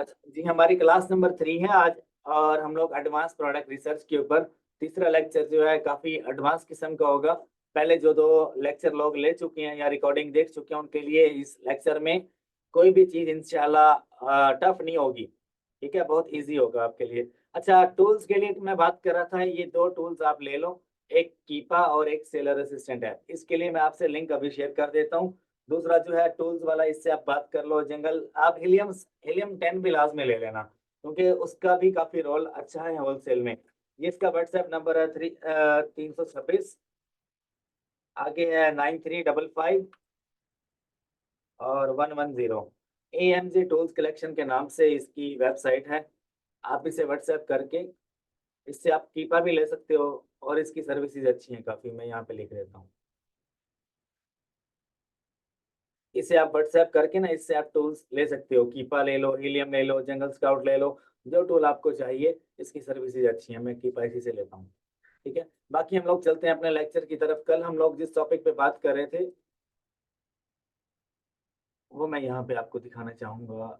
अच्छा जी, हमारी class number 3 है आज। और हम लोग एडवांस प्रोडक्ट रिसर्च के ऊपर तीसरा लेक्चर जो है काफ़ी एडवांस किस्म का होगा। पहले जो 2 लेक्चर लोग ले चुके हैं या रिकॉर्डिंग देख चुके हैं उनके लिए इस लेक्चर में कोई भी चीज़ इंशाल्लाह टफ नहीं होगी। ठीक है, बहुत इजी होगा आपके लिए। अच्छा, टूल्स के लिए मैं बात कर रहा था, ये 2 टूल्स आप ले लो, एक कीपा और एक सेलर असिस्टेंट है। इसके लिए मैं आपसे लिंक अभी शेयर कर देता हूँ। दूसरा जो है टूल्स वाला, इससे आप बात कर लो। जंगल आप हीलियम 10 भी लाजमी ले लेना, क्योंकि उसका भी काफी रोल अच्छा है होलसेल में। ये इसका व्हाट्सएप नंबर है 326, आगे है 9355 और 110। AMG टूल्स कलेक्शन के नाम से इसकी वेबसाइट है। आप इसे व्हाट्सएप करके इससे आप कीपा भी ले सकते हो, और इसकी सर्विसेज अच्छी हैं काफी। मैं यहाँ पे लिख देता हूँ, इसे आप व्हाट्सएप करके ना इससे आप टूल्स ले सकते हो। कीपा ले लो, हीलियम ले लो, जंगल स्काउट ले लो, जो टूल आपको चाहिए। इसकी सर्विसेज अच्छी है, मैं कीपा इसी से लेता हूँ। ठीक है, बाकी हम लोग चलते हैं अपने लेक्चर की तरफ। कल हम लोग जिस टॉपिक पे बात कर रहे थे वो मैं यहाँ पे आपको दिखाना चाहूंगा।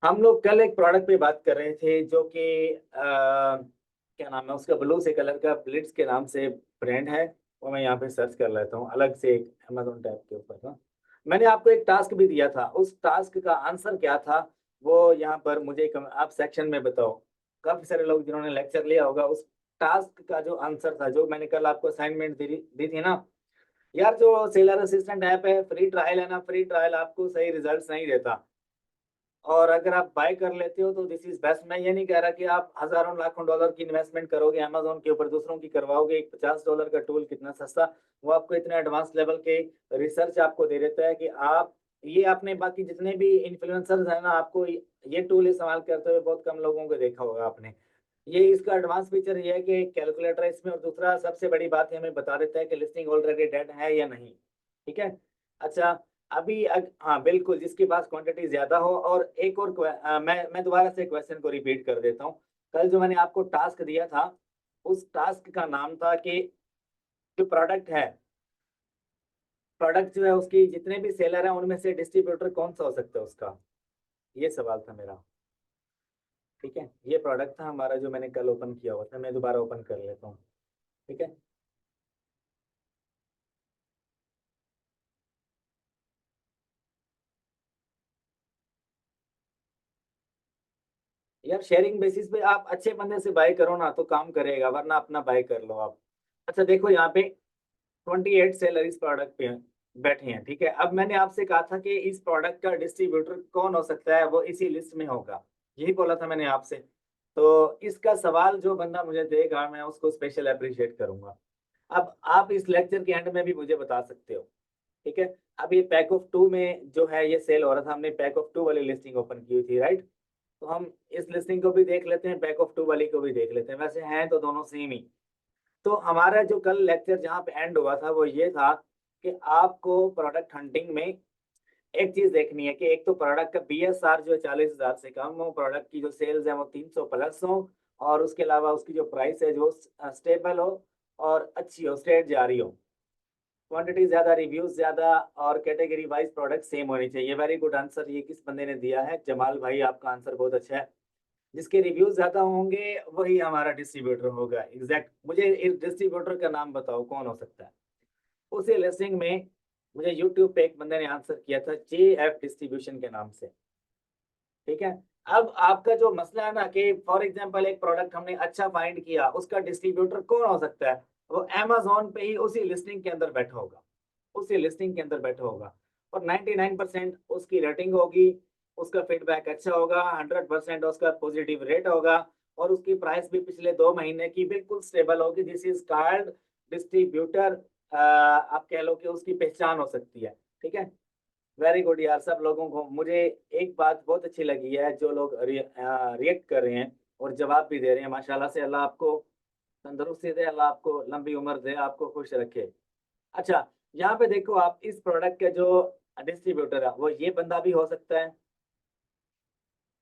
हम लोग कल एक प्रोडक्ट पे बात कर रहे थे जो कि क्या नाम है उसका, ब्लू से कलर का ब्लिट्स के नाम से ब्रांड है। वो मैं यहाँ पे सर्च कर लेता हूँ अलग से एक अमेजोन टैब के ऊपर ना। मैंने आपको एक टास्क भी दिया था, उस टास्क का आंसर क्या था वो यहाँ पर मुझे आप सेक्शन में बताओ। काफी सारे लोग जिन्होंने लेक्चर लिया होगा, उस टास्क का जो आंसर था, जो मैंने कल आपको असाइनमेंट दी थी ना यार। जो सेलर असिस्टेंट ऐप है, फ्री ट्रायल है ना, फ्री ट्रायल आपको सही रिजल्ट नहीं देता। और अगर आप बाय कर लेते हो तो दिस इज बेस्ट। मैं ये नहीं कह रहा कि आप हजारों लाखों डॉलर की इन्वेस्टमेंट करोगे अमेजोन के ऊपर, दूसरों की करवाओगे। एक $50 का टूल कितना सस्ता, वो आपको इतने एडवांस लेवल के रिसर्च आपको दे देता है कि आप ये आपने बाकी जितने भी इन्फ्लुएंसर्स हैं ना, आपको ये टूल इस्तेमाल करते हुए बहुत कम लोगों को देखा होगा आपने। ये इसका एडवांस फीचर ये है कि कैलकुलेटर है इसमें, और दूसरा सबसे बड़ी बात है, हमें बता देता है कि लिस्टिंग ऑलरेडी डेड है या नहीं। ठीक है। अच्छा, हाँ बिल्कुल, जिसके पास क्वांटिटी ज्यादा हो। और एक और मैं दोबारा से क्वेश्चन को रिपीट कर देता हूँ। कल जो मैंने आपको टास्क दिया था, उस टास्क का नाम था कि जो प्रोडक्ट है, प्रोडक्ट जो है उसकी जितने भी सेलर हैं उनमें से डिस्ट्रीब्यूटर कौन सा हो सकता है उसका, ये सवाल था मेरा। ठीक है, ये प्रोडक्ट था हमारा जो मैंने कल ओपन किया हुआ था। मैं दोबारा ओपन कर लेता हूँ। ठीक है। यार शेयरिंग बेसिस पे आप अच्छे बंदे से बाय करो ना, तो काम करेगा, वरना अपना बाय कर लो आप। अच्छा देखो, यहाँ पे 28 सेलर इस प्रोडक्ट पे बैठे हैं। ठीक है, अब मैंने आपसे कहा था कि इस प्रोडक्ट का डिस्ट्रीब्यूटर कौन हो सकता है, वो इसी लिस्ट में होगा। यही बोला था मैंने आपसे। तो इसका सवाल जो बंदा मुझे देगा, मैं उसको स्पेशल अप्रिशिएट करूंगा। अब आप इस लेक्चर के एंड में भी मुझे बता सकते हो। ठीक है। अब ये पैक ऑफ 2 में जो है ये सेल हो रहा था, हमने पैक ऑफ 2 वाली लिस्टिंग ओपन की हुई थी, राइट। तो हम इस लिस्टिंग को भी देख लेते हैं, पैक ऑफ 2 वाली को भी देख लेते हैं। वैसे हैं तो दोनों सेम ही। तो हमारा जो कल लेक्चर जहाँ पे एंड हुआ था वो ये था कि आपको प्रोडक्ट हंटिंग में एक चीज देखनी है कि एक तो प्रोडक्ट का BSR जो है 40,000 से कम हो, प्रोडक्ट की जो सेल्स है वो 300 प्लस हो, और उसके अलावा उसकी जो प्राइस है जो स्टेबल हो और अच्छी हो, स्ट्रेट जारी हो, क्वांटिटी ज्यादा, रिव्यूज ज्यादा, और कैटेगरी वाइज प्रोडक्ट सेम होनी चाहिए। वेरी गुड आंसर ये किस बंदे ने दिया है, जमाल भाई, आपका आंसर बहुत अच्छा है। जिसके रिव्यूज ज्यादा होंगे वही हमारा डिस्ट्रीब्यूटर होगा। एग्जैक्ट, मुझे इस डिस्ट्रीब्यूटर का नाम बताओ कौन हो सकता है। उसी लिस्टिंग में मुझे यूट्यूब पे एक बंदे ने आंसर किया था, JF डिस्ट्रीब्यूशन के नाम से। ठीक है। अब आपका जो मसला है ना कि फॉर एग्जांपल एक प्रोडक्ट हमने अच्छा फाइंड किया, उसका डिस्ट्रीब्यूटर कौन हो सकता है, वो अमेजोन पे ही उसी लिस्टिंग के अंदर बैठा होगा, उसी लिस्टिंग के अंदर बैठा होगा। और 99% उसकी रेटिंग होगी, उसका फीडबैक अच्छा होगा, 100% उसका पॉजिटिव रेट होगा, और उसकी प्राइस भी पिछले 2 महीने की बिल्कुल स्टेबल होगी। This is called distributor. आप कह लो कि उसकी पहचान हो सकती है। ठीक है। वेरी गुड यार, सब लोगों को। मुझे एक बात बहुत अच्छी लगी है, जो लोग रिएक्ट कर रहे हैं और जवाब भी दे रहे हैं, माशाल्लाह से। अल्लाह आपको तंदुरुस्ती दे, अल्लाह आपको लंबी उम्र दे, आपको खुश रखे। अच्छा, यहाँ पे देखो आप, इस प्रोडक्ट का जो डिस्ट्रीब्यूटर है वो ये बंदा भी हो सकता है,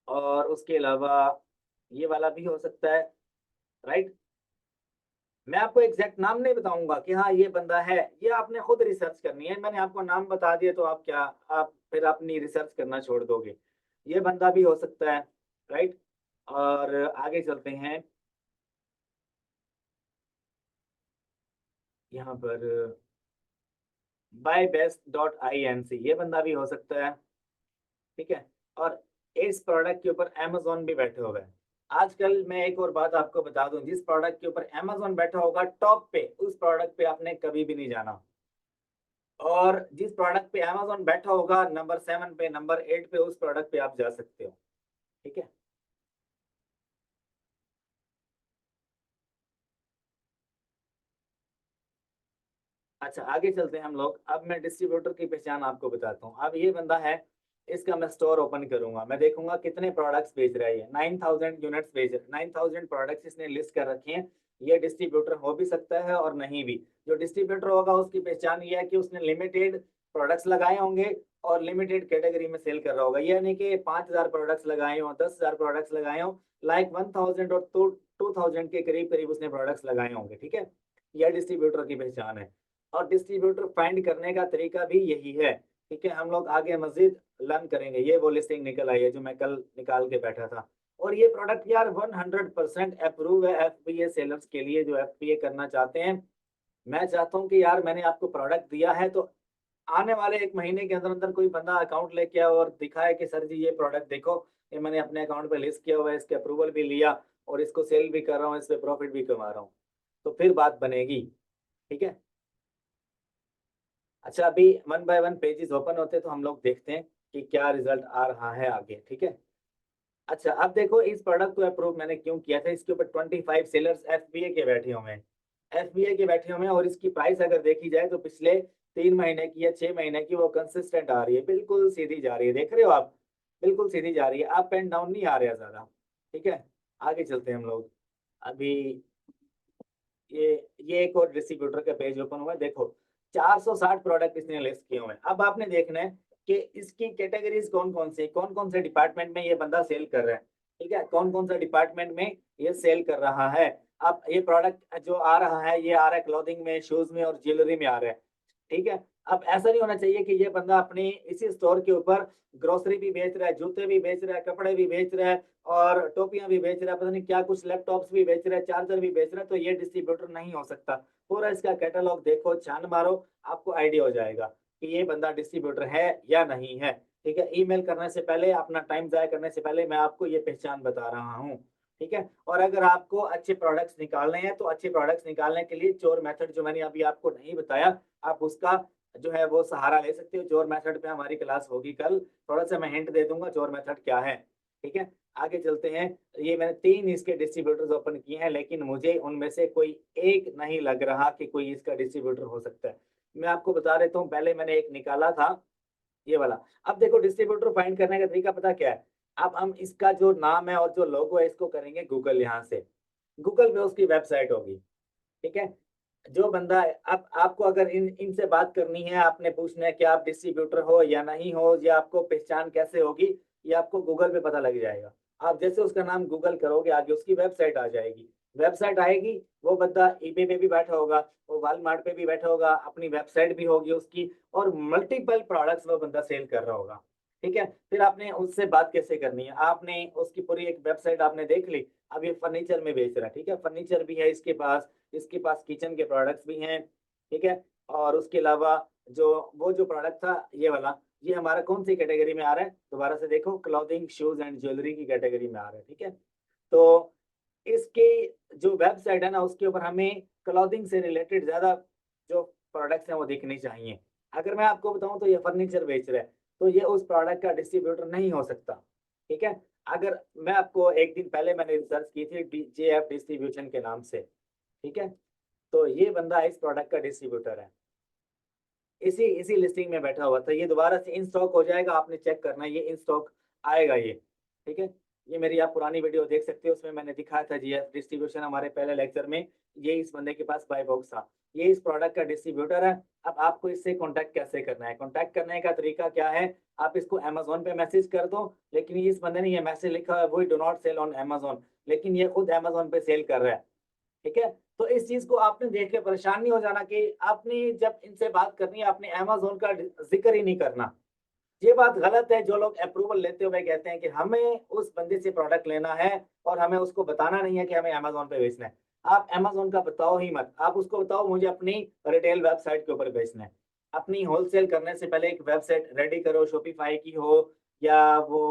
और उसके अलावा ये वाला भी हो सकता है, राइट। मैं आपको एग्जैक्ट नाम नहीं बताऊंगा कि हाँ ये बंदा है, ये आपने खुद रिसर्च करनी है। मैंने आपको नाम बता दिया तो आप क्या, आप फिर अपनी रिसर्च करना छोड़ दोगे। ये बंदा भी हो सकता है, राइट। और आगे चलते हैं, यहाँ पर buybest.inc, ये बंदा भी हो सकता है, ठीक है। और इस प्रोडक्ट के ऊपर amazon भी बैठे हुए हैं। आजकल मैं एक और बात आपको बता दूं, जिस प्रोडक्ट के ऊपर amazon बैठा होगा टॉप पे, उस प्रोडक्ट पे आपने कभी भी नहीं जाना। और जिस प्रोडक्ट पे amazon बैठा होगा नंबर 7 पे, नंबर 8 पे, उस प्रोडक्ट पे आप जा सकते हो, ठीक है। अच्छा आगे चलते हैं हम लोग। अब मैं डिस्ट्रीब्यूटर की पहचान आपको बताता हूँ। अब ये बंदा है, इसका मैं स्टोर ओपन करूंगा, मैं देखूंगा कितने प्रोडक्ट्स बेच रहा है। ये 9000 यूनिट्स बेच रहा है, 9000 प्रोडक्ट्स इसने लिस्ट कर रखे हैं। ये डिस्ट्रीब्यूटर हो भी सकता है और नहीं भी। जो डिस्ट्रीब्यूटर होगा उसकी पहचान ये है कि उसने लिमिटेड प्रोडक्ट्स लगाए होंगे और लिमिटेड कैटेगरी में सेल कर रहा होगा। ये नहीं कि 5000 प्रोडक्ट्स लगाए हों, 10,000 प्रोडक्ट्स लगाए हों, लाइक 1000 और 2000 के करीब करीब उसने प्रोडक्ट्स लगाए होंगे, ठीक है। यह डिस्ट्रीब्यूटर की पहचान है। और डिस्ट्रीब्यूटर फाइंड करने का तरीका भी यही है, ठीक है। हम लोग आगे मजीद लर्न करेंगे। ये वो लिस्टिंग निकल आई है जो मैं कल निकाल के बैठा था। और ये प्रोडक्ट यार 100% अप्रूव है एफपीए सेलर्स के लिए, जो एफपीए करना चाहते हैं। मैं चाहता हूँ कि यार मैंने आपको प्रोडक्ट दिया है तो आने वाले एक महीने के अंदर अंदर कोई बंदा अकाउंट लेके आओ और दिखाए कि सर जी ये प्रोडक्ट देखो, ये मैंने अपने अकाउंट पे लिस्ट किया हुआ है, इसके अप्रूवल भी लिया और इसको सेल भी कर रहा हूँ, इससे प्रॉफिट भी कमा रहा हूँ। तो फिर बात बनेगी, ठीक है। अच्छा अभी 1 बाय 1 पेजेस ओपन होते हैं तो हम लोग देखते हैं कि क्या रिजल्ट आ रहा है आगे, ठीक है। अच्छा अब देखो, इस प्रोडक्ट को अप्रूव मैंने क्यों किया था। इसके ऊपर 25 सेलर्स एफबीए के बैठे हुए हैं, एफबीए के बैठे हुए हैं। और इसकी प्राइस अगर देखी जाए तो पिछले 3 महीने की या 6 महीने की वो कंसिस्टेंट आ रही है, बिल्कुल सीधी जा रही है, देख रहे हो आप, बिल्कुल सीधी जा रही है, अप एंड डाउन नहीं आ रहा ज्यादा, ठीक है। आगे चलते हैं हम लोग। अभी ये ये एक और डिस्ट्रीब्यूटर का पेज ओपन हुआ है, देखो 460 प्रोडक्ट इसने लिस्ट किए हुए हैं। अब आपने देखना है कि इसकी कैटेगरीज कौन कौन सी, कौन कौन से डिपार्टमेंट में ये बंदा सेल कर रहा है, ठीक है, कौन कौन सा डिपार्टमेंट में ये सेल कर रहा है। अब ये प्रोडक्ट जो आ रहा है, ये आ रहा है क्लोथिंग में, शूज में और ज्वेलरी में आ रहा है, ठीक है। अब ऐसा नहीं होना चाहिए कि ये बंदा अपनी इसी स्टोर के ऊपर ग्रोसरी भी बेच रहा है, जूते भी बेच रहा है, कपड़े भी बेच रहा है और टोपियां भी बेच रहा है, पता नहीं क्या कुछ, लैपटॉप्स भी बेच रहा है, चार्जर भी बेच रहा है। तो ये डिस्ट्रीब्यूटर नहीं हो सकता। पूरा इसका कैटलॉग देखो, छान मारो, आपको आइडिया हो जाएगा कि ये बंदा डिस्ट्रीब्यूटर है या नहीं है, ठीक है। ईमेल करने से पहले, अपना टाइम जाया करने से पहले मैं आपको ये पहचान बता रहा हूँ, ठीक है। और अगर आपको अच्छे प्रोडक्ट्स निकालने हैं तो अच्छे प्रोडक्ट्स निकालने के लिए चोर मेथड जो मैंने अभी आपको नहीं बताया, आप उसका जो है वो सहारा ले सकते हो। चोर मेथड पे हमारी क्लास होगी कल, थोड़ा सा मैं हिंट दे दूंगा चोर मेथड क्या है, ठीक है। आगे चलते हैं। ये मैंने 3 इसके डिस्ट्रीब्यूटर्स ओपन किए हैं, लेकिन मुझे उनमें से कोई एक नहीं लग रहा कि कोई इसका डिस्ट्रीब्यूटर हो सकता है। मैं आपको बता देता हूँ, पहले मैंने एक निकाला था, ये वाला। अब देखो डिस्ट्रीब्यूटर फाइंड करने का तरीका पता क्या है। अब हम इसका जो नाम है और जो लोगो है इसको करेंगे गूगल, यहाँ से गूगल पे उसकी वेबसाइट होगी, ठीक है। जो बंदा, अब आपको अगर इनसे बात करनी है, आपने पूछना है कि आप डिस्ट्रीब्यूटर हो या नहीं हो, या आपको पहचान कैसे होगी, ये आपको गूगल पे पता लग जाएगा। आप जैसे उसका नाम गूगल करोगे आगे उसकी वेबसाइट आ जाएगी। वेबसाइट आएगी, वो बंदा ईबे पे भी बैठा होगा, वो वॉलमार्ट पे भी बैठा होगा, अपनी वेबसाइट भी होगी उसकी, और मल्टीपल प्रोडक्ट्स वो बंदा सेल कर रहा होगा, ठीक है। फिर आपने उससे बात कैसे करनी है, आपने उसकी पूरी एक वेबसाइट आपने देख ली। अब ये फर्नीचर में बेच रहा है, ठीक है, फर्नीचर भी है इसके पास, इसके पास किचन के प्रोडक्ट्स भी हैं, ठीक है। और उसके अलावा जो वो जो प्रोडक्ट था ये वाला, ये हमारा कौन सी कैटेगरी में आ रहा है, दोबारा से देखो, क्लॉथिंग शूज एंड ज्वेलरी की कैटेगरी में आ रहा है, ठीक है। तो इसकी जो वेबसाइट है ना, उसके ऊपर हमें क्लॉथिंग से रिलेटेड ज्यादा जो प्रोडक्ट्स हैं वो दिखनी चाहिए। अगर मैं आपको बताऊं तो ये फर्नीचर बेच रहा है, तो ये उस प्रोडक्ट का डिस्ट्रीब्यूटर नहीं हो सकता, ठीक है। अगर मैं आपको एक दिन पहले मैंने रिसर्च की थी जेएफ डिस्ट्रीब्यूशन के नाम से, ठीक है। तो ये बंदा इस प्रोडक्ट का डिस्ट्रीब्यूटर है, इसी इसी लिस्टिंग में बैठा हुआ था। ये दोबारा से इन स्टॉक हो जाएगा, आपने चेक करना है, ये इन स्टॉक आएगा ये, ठीक है। ये मेरी आप पुरानी वीडियो देख सकते हो, उसमें मैंने दिखाया था जीएफ डिस्ट्रीब्यूशन हमारे पहले लेक्चर में। ये इस बंदे के पास बाय बॉक्स था, ये इस प्रोडक्ट का डिस्ट्रीब्यूटर है। अब आपको इससे कॉन्टैक्ट कैसे करना है, कॉन्टैक्ट करने का तरीका क्या है, आप इसको अमेजोन पे मैसेज कर दो। लेकिन इस बंदे ने ये मैसेज लिखा है, वो do not sell on Amazon, लेकिन ये खुद अमेजोन पे सेल कर रहा है, ठीक है। तो इस चीज को आपने देख के परेशान नहीं हो जाना कि आपने जब इनसे बात करनी है आपने अमेज़न का जिक्र ही नहीं करना। ये बात गलत है। जो लोग अप्रूवल लेते हुए कहते हैं कि हमें उस बंदे से प्रोडक्ट लेना है और हमें उसको बताना नहीं है कि हमें अमेज़न पे बेचना है। आप अमेज़न का बताओ ही मत। आप उसको बताओ मुझे अपनी रिटेल वेबसाइट के ऊपर बेचना है। अपनी होलसेल करने से पहले एक वेबसाइट रेडी करो, शॉपिफाई की हो या वो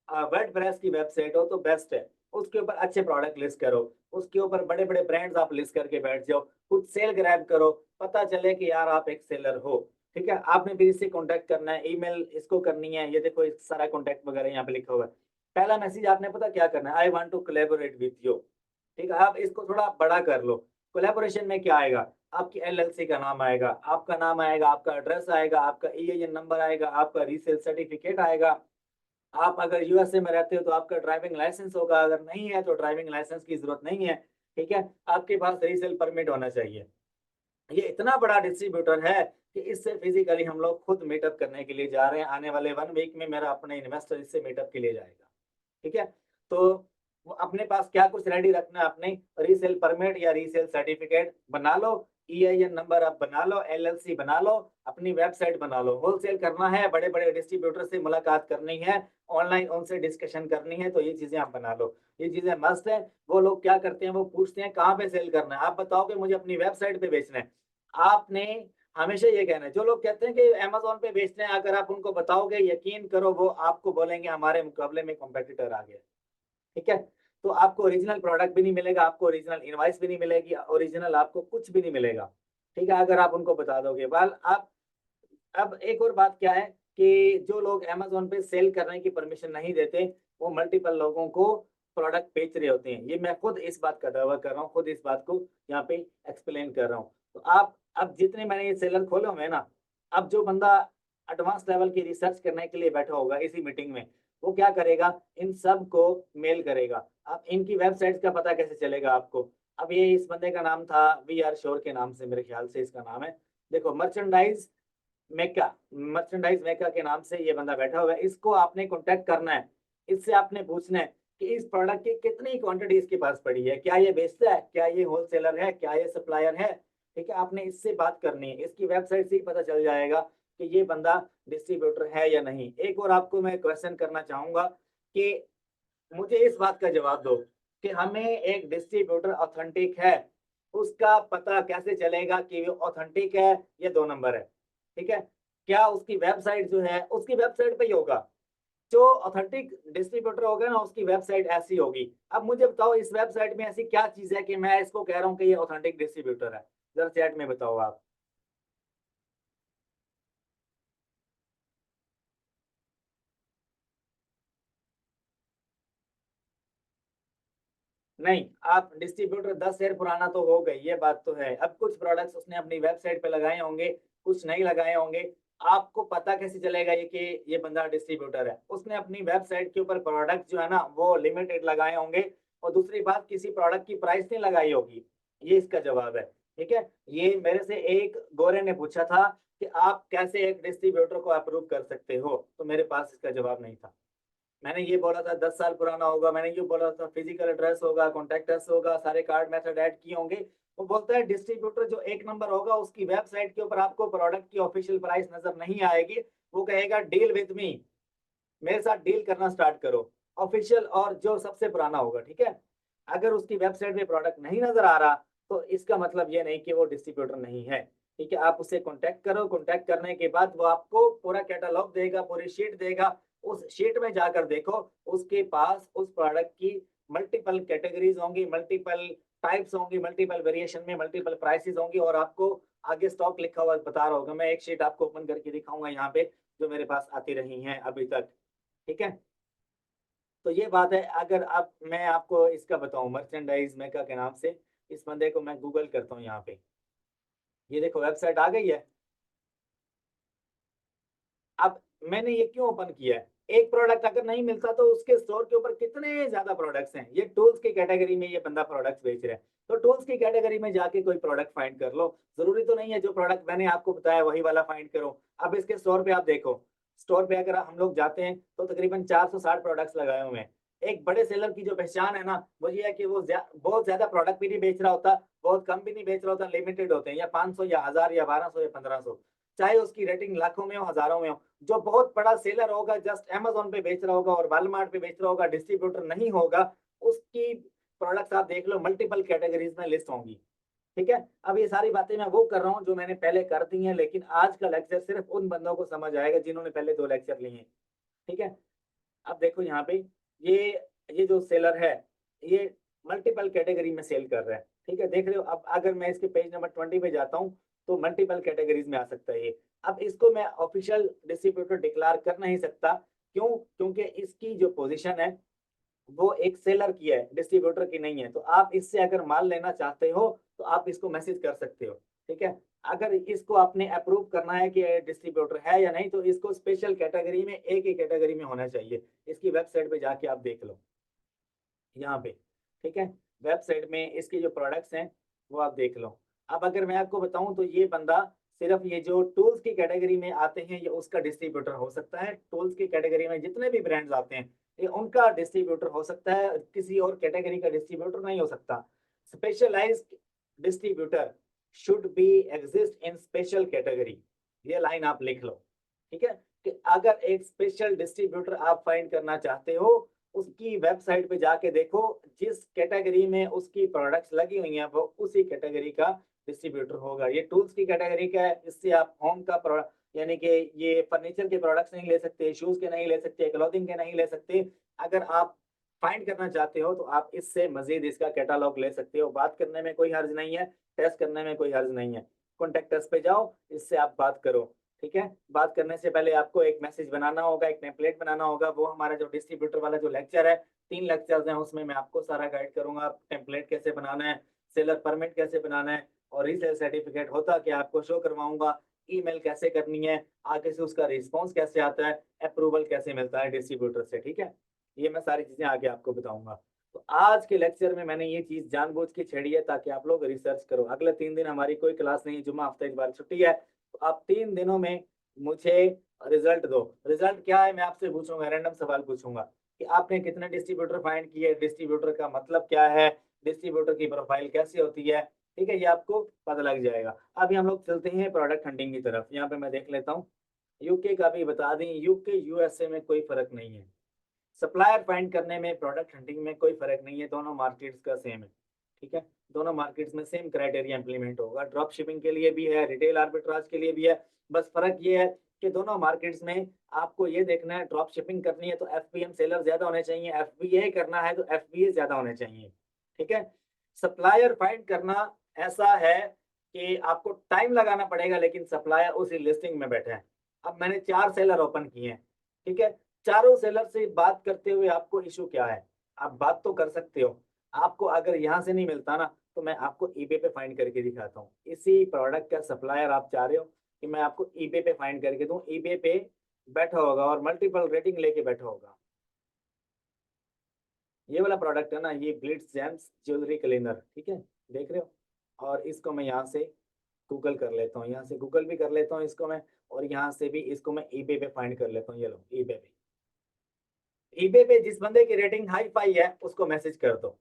वर्डप्रेस की वेबसाइट हो तो बेस्ट है। उसके ऊपर अच्छे प्रोडक्ट लिस्ट करो। उसके ऊपर बड़े-बड़े ब्रांड्स आप लिस्ट करके बैठ जाओ। कुछ सेल ग्रैब करो, पता चले कि यार आप एक सेलर हो। ठीक है, आपने फिर इससे कॉन्टैक्ट करना है, ईमेल इसको करनी है, ये देखो इस सारा कॉन्टैक्ट वगैरह यहाँ पे लिखा हुआ है। पहला मैसेज आपने पता क्या करना है, I want to collaborate with you. ठीक है, आप इसको थोड़ा बड़ा कर लो। कोलैबोरेशन में क्या आएगा, आपकी एलएलसी का नाम आएगा, आपका नाम आएगा, आपका एड्रेस आएगा, आपका ईआईएन नंबर आएगा, आपका रीसेल सर्टिफिकेट आएगा। आप अगर यूएसए में रहते हो तो आपका ड्राइविंग लाइसेंस होगा, अगर नहीं है तो ड्राइविंग लाइसेंस की जरूरत नहीं है। ठीक है, आपके पास रीसेल परमिट होना चाहिए। ये इतना बड़ा डिस्ट्रीब्यूटर है कि इससे फिजिकली हम लोग खुद मीटअप करने के लिए जा रहे हैं। आने वाले 1 वीक में मेरा अपने इन्वेस्टर इससे मीटअप के लिए जाएगा। ठीक है? तो वो अपने पास क्या कुछ रेडी रखना है, अपने रीसेल परमिट या रीसेल सर्टिफिकेट बना लो, ईआईएन नंबर आप बना लो, एलएलसी बना लो, अपनी वेबसाइट बना लो। होलसेल करना है, बड़े-बड़े डिस्ट्रीब्यूटर से मुलाकात करनी है, ऑनलाइन उनसे डिस्कशन करनी है, तो ये चीज़ें आप बना लो। ये चीज़ें मस्ट है। वो लोग क्या करते हैं, वो पूछते हैं कहाँ पे सेल करना है? आप बताओ कि मुझे अपनी वेबसाइट पे बेचना है। आपने हमेशा ये कहना है, जो लोग कहते हैं कि अमेज़न पे बेचना है, अगर आप उनको बताओगे, यकीन करो वो आपको बोलेंगे हमारे मुकाबले में कॉम्पिटिटर आ गया। ठीक है? तो आपको ओरिजिनल प्रोडक्ट भी नहीं मिलेगा, आपको ओरिजिनल इनवॉइस भी नहीं मिलेगी, ओरिजिनल आपको कुछ भी नहीं मिलेगा। ठीक है? अगर आप उनको बता दोगे। वेल आप अब एक और बात क्या है कि जो लोग अमेज़न पे सेल करने की परमिशन नहीं देते, वो मल्टीपल लोगों को प्रोडक्ट बेच रहे होते हैं। ये मैं खुद इस बात का दावा कर रहा हूँ, खुद इस बात को यहाँ पे एक्सप्लेन कर रहा हूँ। तो आप अब जितने मैंने ये सेलर खोले हुए हैं ना, अब जो बंदा एडवांस लेवल की रिसर्च करने के लिए बैठा होगा इसी मीटिंग में, वो क्या करेगा, इन सब को मेल करेगा। अब इनकी वेबसाइट्स का पता कैसे चलेगा आपको? अब ये इस बंदे का नाम था वी आर श्योर के नाम से मेरे ख्याल से इसका नाम है। देखो मर्चेंडाइज मेका के नाम से ये बंदा बैठा हुआ है। इसको आपने कॉन्टैक्ट करना है। इससे आपने पूछना है कि इस प्रोडक्ट की कितनी क्वांटिटी इसके पास पड़ी है, क्या ये बेचता है, क्या ये होलसेलर है, क्या ये सप्लायर है। ठीक है, आपने इससे बात करनी है। इसकी वेबसाइट से ही पता चल जाएगा कि ये बंदा डिस्ट्रीब्यूटर है या नहीं। एक और आपको मैं क्वेश्चन करना चाहूंगा कि मुझे इस बात का जवाब दो कि हमें एक डिस्ट्रीब्यूटर ऑथेंटिक है, उसका पता कैसे चलेगा कि वो ऑथेंटिक है या 2 नंबर है? ठीक है? क्या उसकी वेबसाइट जो है, उसकी वेबसाइट पे ही होगा। जो ऑथेंटिक डिस्ट्रीब्यूटर होगा ना, उसकी वेबसाइट ऐसी होगी। अब मुझे बताओ इस वेबसाइट में ऐसी क्या चीज़ है कि मैं इसको कह रहा हूँ कि ये ऑथेंटिक डिस्ट्रीब्यूटर है? ज़रा चैट में बताओ आप। नहीं, आप डिस्ट्रीब्यूटर 10 ईयर पुराना तो हो गई, ये बात तो है। अब कुछ प्रोडक्ट्स उसने अपनी वेबसाइट पे लगाए होंगे, कुछ नहीं लगाए होंगे। आपको पता कैसे चलेगा ये कि ये बंदा डिस्ट्रीब्यूटर है? उसने अपनी वेबसाइट के ऊपर प्रोडक्ट जो है ना, वो लिमिटेड लगाए होंगे और दूसरी बात किसी प्रोडक्ट की प्राइस नहीं लगाई होगी। ये इसका जवाब है, ठीक है? ये मेरे से एक गोरे ने पूछा था कि आप कैसे एक डिस्ट्रीब्यूटर को अप्रूव कर सकते हो? तो मेरे पास इसका जवाब नहीं था। मैंने ये बोला था 10 साल पुराना होगा, मैंने ये बोला था फिजिकल एड्रेस होगा, कॉन्टैक्ट अस होगा, सारे कार्ड मेथड ऐड किए होंगे। वो बोलता है डिस्ट्रीब्यूटर जो 1 नंबर होगा उसकी वेबसाइट के ऊपर आपको प्रोडक्ट की ऑफिशियल प्राइस नज़र नहीं आएगी। वो कहेगा डील विद मी, मेरे साथ डील करना स्टार्ट करो। ऑफिशियल और जो सबसे पुराना होगा, ठीक है? अगर उसकी वेबसाइट पे प्रोडक्ट नहीं नज़र आ रहा, तो इसका मतलब ये नहीं कि वो डिस्ट्रीब्यूटर नहीं है। ठीक है? आप उससे कॉन्टैक्ट करो, कॉन्टैक्ट करने के बाद वो आपको पूरा कैटलॉग देगा, पूरी शीट देगा। उस शीट में जाकर देखो, उसके पास उस प्रोडक्ट की मल्टीपल कैटेगरीज़ होंगी, मल्टीपल टाइप्स होंगी, मल्टीपल वेरिएशन में मल्टीपल प्राइसेज़ होंगी और आपको आगे स्टॉक लिखा हुआ बता रहा होगा। मैं एक शीट आपको ओपन करके दिखाऊँगा यहाँ पे, जो मेरे पास आती रही हैं अभी तक। ठीक है? तो ये बात है। अगर आप मैं आपको इसका बताऊँ मर्चेंडाइज़ मेका के नाम से, इस बंदे को मैं गूगल करता हूँ यहाँ पे। ये देखो वेबसाइट आ गई है। अब मैंने ये क्यों ओपन किया है? एक प्रोडक्ट अगर नहीं मिलता तो उसके स्टोर के ऊपर कितने ज़्यादा प्रोडक्ट्स हैं। ये टूल्स की कैटेगरी में ये बंदा प्रोडक्ट्स बेच रहा है। तो टूल्स की कैटेगरी में जाके कोई प्रोडक्ट फाइंड कर लो। ज़रूरी तो नहीं है जो प्रोडक्ट मैंने आपको बताया वही वाला फाइंड करो। अब इसके स्टोर पे आप देखो, स्टोर पे अगर हम लोग जाते हैं तो तकरीबन 460 प्रोडक्ट्स लगाए हुए हैं। एक बड़े सेलर की जो पहचान है ना, वो ये है कि वो बहुत ज्यादा प्रोडक्ट भी नहीं बेच रहा होता, बहुत कम भी नहीं बेच रहा होता, लिमिटेड होते हैं, या 500 या 1000 या 1200 या 1500, चाहे उसकी रेटिंग लाखों में हो, हजारों में हो। जो बहुत बड़ा सेलर होगा, जस्ट अमेजोन पे बेच रहा होगा और वालमार्ट पे बेच रहा होगा, डिस्ट्रीब्यूटर नहीं होगा, उसकी प्रोडक्ट्स आप देख लो मल्टीपल कैटेगरीज में लिस्ट होंगी। ठीक है, अब ये सारी बातें मैं वो कर रहा हूँ जो मैंने पहले कर दी हैं, लेकिन आज का लेक्चर सिर्फ उन बंदों को समझ आएगा जिन्होंने पहले 2 लेक्चर लिए हैं। ठीक है, अब देखो यहाँ पे ये ये जो सेलर है, ये मल्टीपल कैटेगरी में सेल कर रहा है। ठीक है, देख रहे हो। अब अगर मैं इसके पेज नंबर 20 पे जाता हूँ तो मल्टीपल कैटेगरीज में आ सकता है ये। अब इसको मैं ऑफिशियल डिस्ट्रीब्यूटर डिक्लेयर कर नहीं सकता, क्यों? क्योंकि इसकी जो पोजीशन है वो एक सेलर की है, डिस्ट्रीब्यूटर की नहीं है। तो आप इससे अगर माल लेना चाहते हो तो आप इसको मैसेज कर सकते हो। ठीक है, अगर इसको आपने अप्रूव करना है कि डिस्ट्रीब्यूटर है या नहीं, तो इसको स्पेशल कैटेगरी में, एक ही कैटेगरी में होना चाहिए। इसकी वेबसाइट पे जाके आप देख लो यहाँ पे। ठीक है, वेबसाइट में इसके जो प्रोडक्ट्स हैं वो आप देख लो। अब अगर मैं आपको बताऊं तो ये बंदा सिर्फ ये जो टूल्स की कैटेगरी में आते हैं ये उसका डिस्ट्रीब्यूटर हो सकता है। टूल्स की कैटेगरी में जितने भी ब्रांड्स आते हैं ये उनका डिस्ट्रीब्यूटर हो सकता है, किसी और कैटेगरी का डिस्ट्रीब्यूटर नहीं हो सकता। Specialised distributor should be exist in special category, ये लाइन आप लिख लो। ठीक है, कि अगर एक स्पेशल डिस्ट्रीब्यूटर आप फाइंड करना चाहते हो, उसकी वेबसाइट पे जाके देखो, जिस कैटेगरी में उसकी प्रोडक्ट्स लगी हुई हैं वो उसी कैटेगरी का डिस्ट्रीब्यूटर होगा। ये टूल्स की कैटेगरी का है, इससे आप होम का प्रोडक्ट यानी कि ये फर्नीचर के प्रोडक्ट्स नहीं ले सकते, शूज के नहीं ले सकते, क्लॉथिंग के नहीं ले सकते। अगर आप फाइंड करना चाहते हो तो आप इससे मजीद इसका कैटालॉग ले सकते हो। बात करने में कोई हर्ज नहीं है, टेस्ट करने में कोई हर्ज नहीं है। कॉन्टेक्ट पे जाओ, इससे आप बात करो। ठीक है, बात करने से पहले आपको एक मैसेज बनाना होगा, एक टेम्पलेट बनाना होगा। वो हमारा जो डिस्ट्रीब्यूटर वाला जो लेक्चर है, 3 लेक्चर्स हैं, उसमें मैं आपको सारा गाइड करूंगा। टेम्पलेट कैसे बनाना है, सेलर परमिट कैसे बनाना है, और रीसेल सर्टिफिकेट होता क्या आपको शो करवाऊंगा। ईमेल कैसे करनी है, आगे से उसका रिस्पॉन्स कैसे आता है, अप्रूवल कैसे मिलता है डिस्ट्रीब्यूटर से। ठीक है, ये मैं सारी चीजें आगे आपको बताऊंगा। तो आज के लेक्चर में मैंने ये चीज जानबूझ के छेड़ी है ताकि आप लोग रिसर्च करो। अगले 3 दिन हमारी कोई क्लास नहीं, जुम्मा हफ्ते इतवार छुट्टी है। तो आप 3 दिनों में मुझे रिजल्ट दो। रिजल्ट क्या है मैं आपसे पूछूंगा, रैंडम सवाल पूछूंगा कि आपने कितने डिस्ट्रीब्यूटर फाइंड किए, डिस्ट्रीब्यूटर का मतलब क्या है, डिस्ट्रीब्यूटर की प्रोफाइल कैसी होती है। ठीक है, ये आपको पता लग जाएगा। अभी हम लोग चलते हैं प्रोडक्ट हंटिंग की तरफ। यहाँ पे मैं देख लेता हूँ, यूके का भी बता दें, यूके यूएसए में कोई फर्क नहीं है। सप्लायर फाइंड करने में, प्रोडक्ट हंटिंग में कोई फर्क नहीं है, दोनों मार्केट्स का सेम है। ठीक है, दोनों मार्केट्स में सेम क्राइटेरिया इंप्लीमेंट होगा। ड्रॉप शिपिंग के लिए भी है, रिटेल आर्बिट्राज के लिए भी है। बस फर्क ये है कि दोनों मार्केट्स में आपको ये देखना है, ड्रॉप शिपिंग करनी है तो एफपीएम सेलर ज्यादा होने चाहिए, एफबीए करना है तो एफबीए ज्यादा होने चाहिए। ठीक है, सप्लायर फाइंड करना ऐसा है कि आपको टाइम लगाना पड़ेगा, लेकिन सप्लायर उसी लिस्टिंग में बैठे हैं। अब मैंने 4 सेलर ओपन किए हैं। ठीक है, चारों सेलर से बात करते हुए आपको इशू क्या है, आप बात तो कर सकते हो। आपको अगर यहाँ से नहीं मिलता ना, तो मैं आपको ईबे पे फाइंड करके दिखाता हूँ। इसी प्रोडक्ट का सप्लायर आप चाह रहे हो कि मैं आपको ईबे पे फाइंड करके दूं, ईबे पे बैठा होगा और मल्टीपल रेटिंग लेके बैठा होगा। ये वाला प्रोडक्ट है ना, ये ग्लिट्स जेम्स ज्वेलरी क्लीनर। ठीक है, देख रहे हो। और इसको मैं यहाँ से गूगल कर लेता हूँ, यहाँ से गूगल भी कर लेता हूँ इसको मैं, और यहाँ से भी इसको मैं ईबे पे फाइंड कर लेता हूँ। ये लो ईबे पे, ईबे पे जिस बंदे की रेटिंग हाई फाई है उसको मैसेज कर दो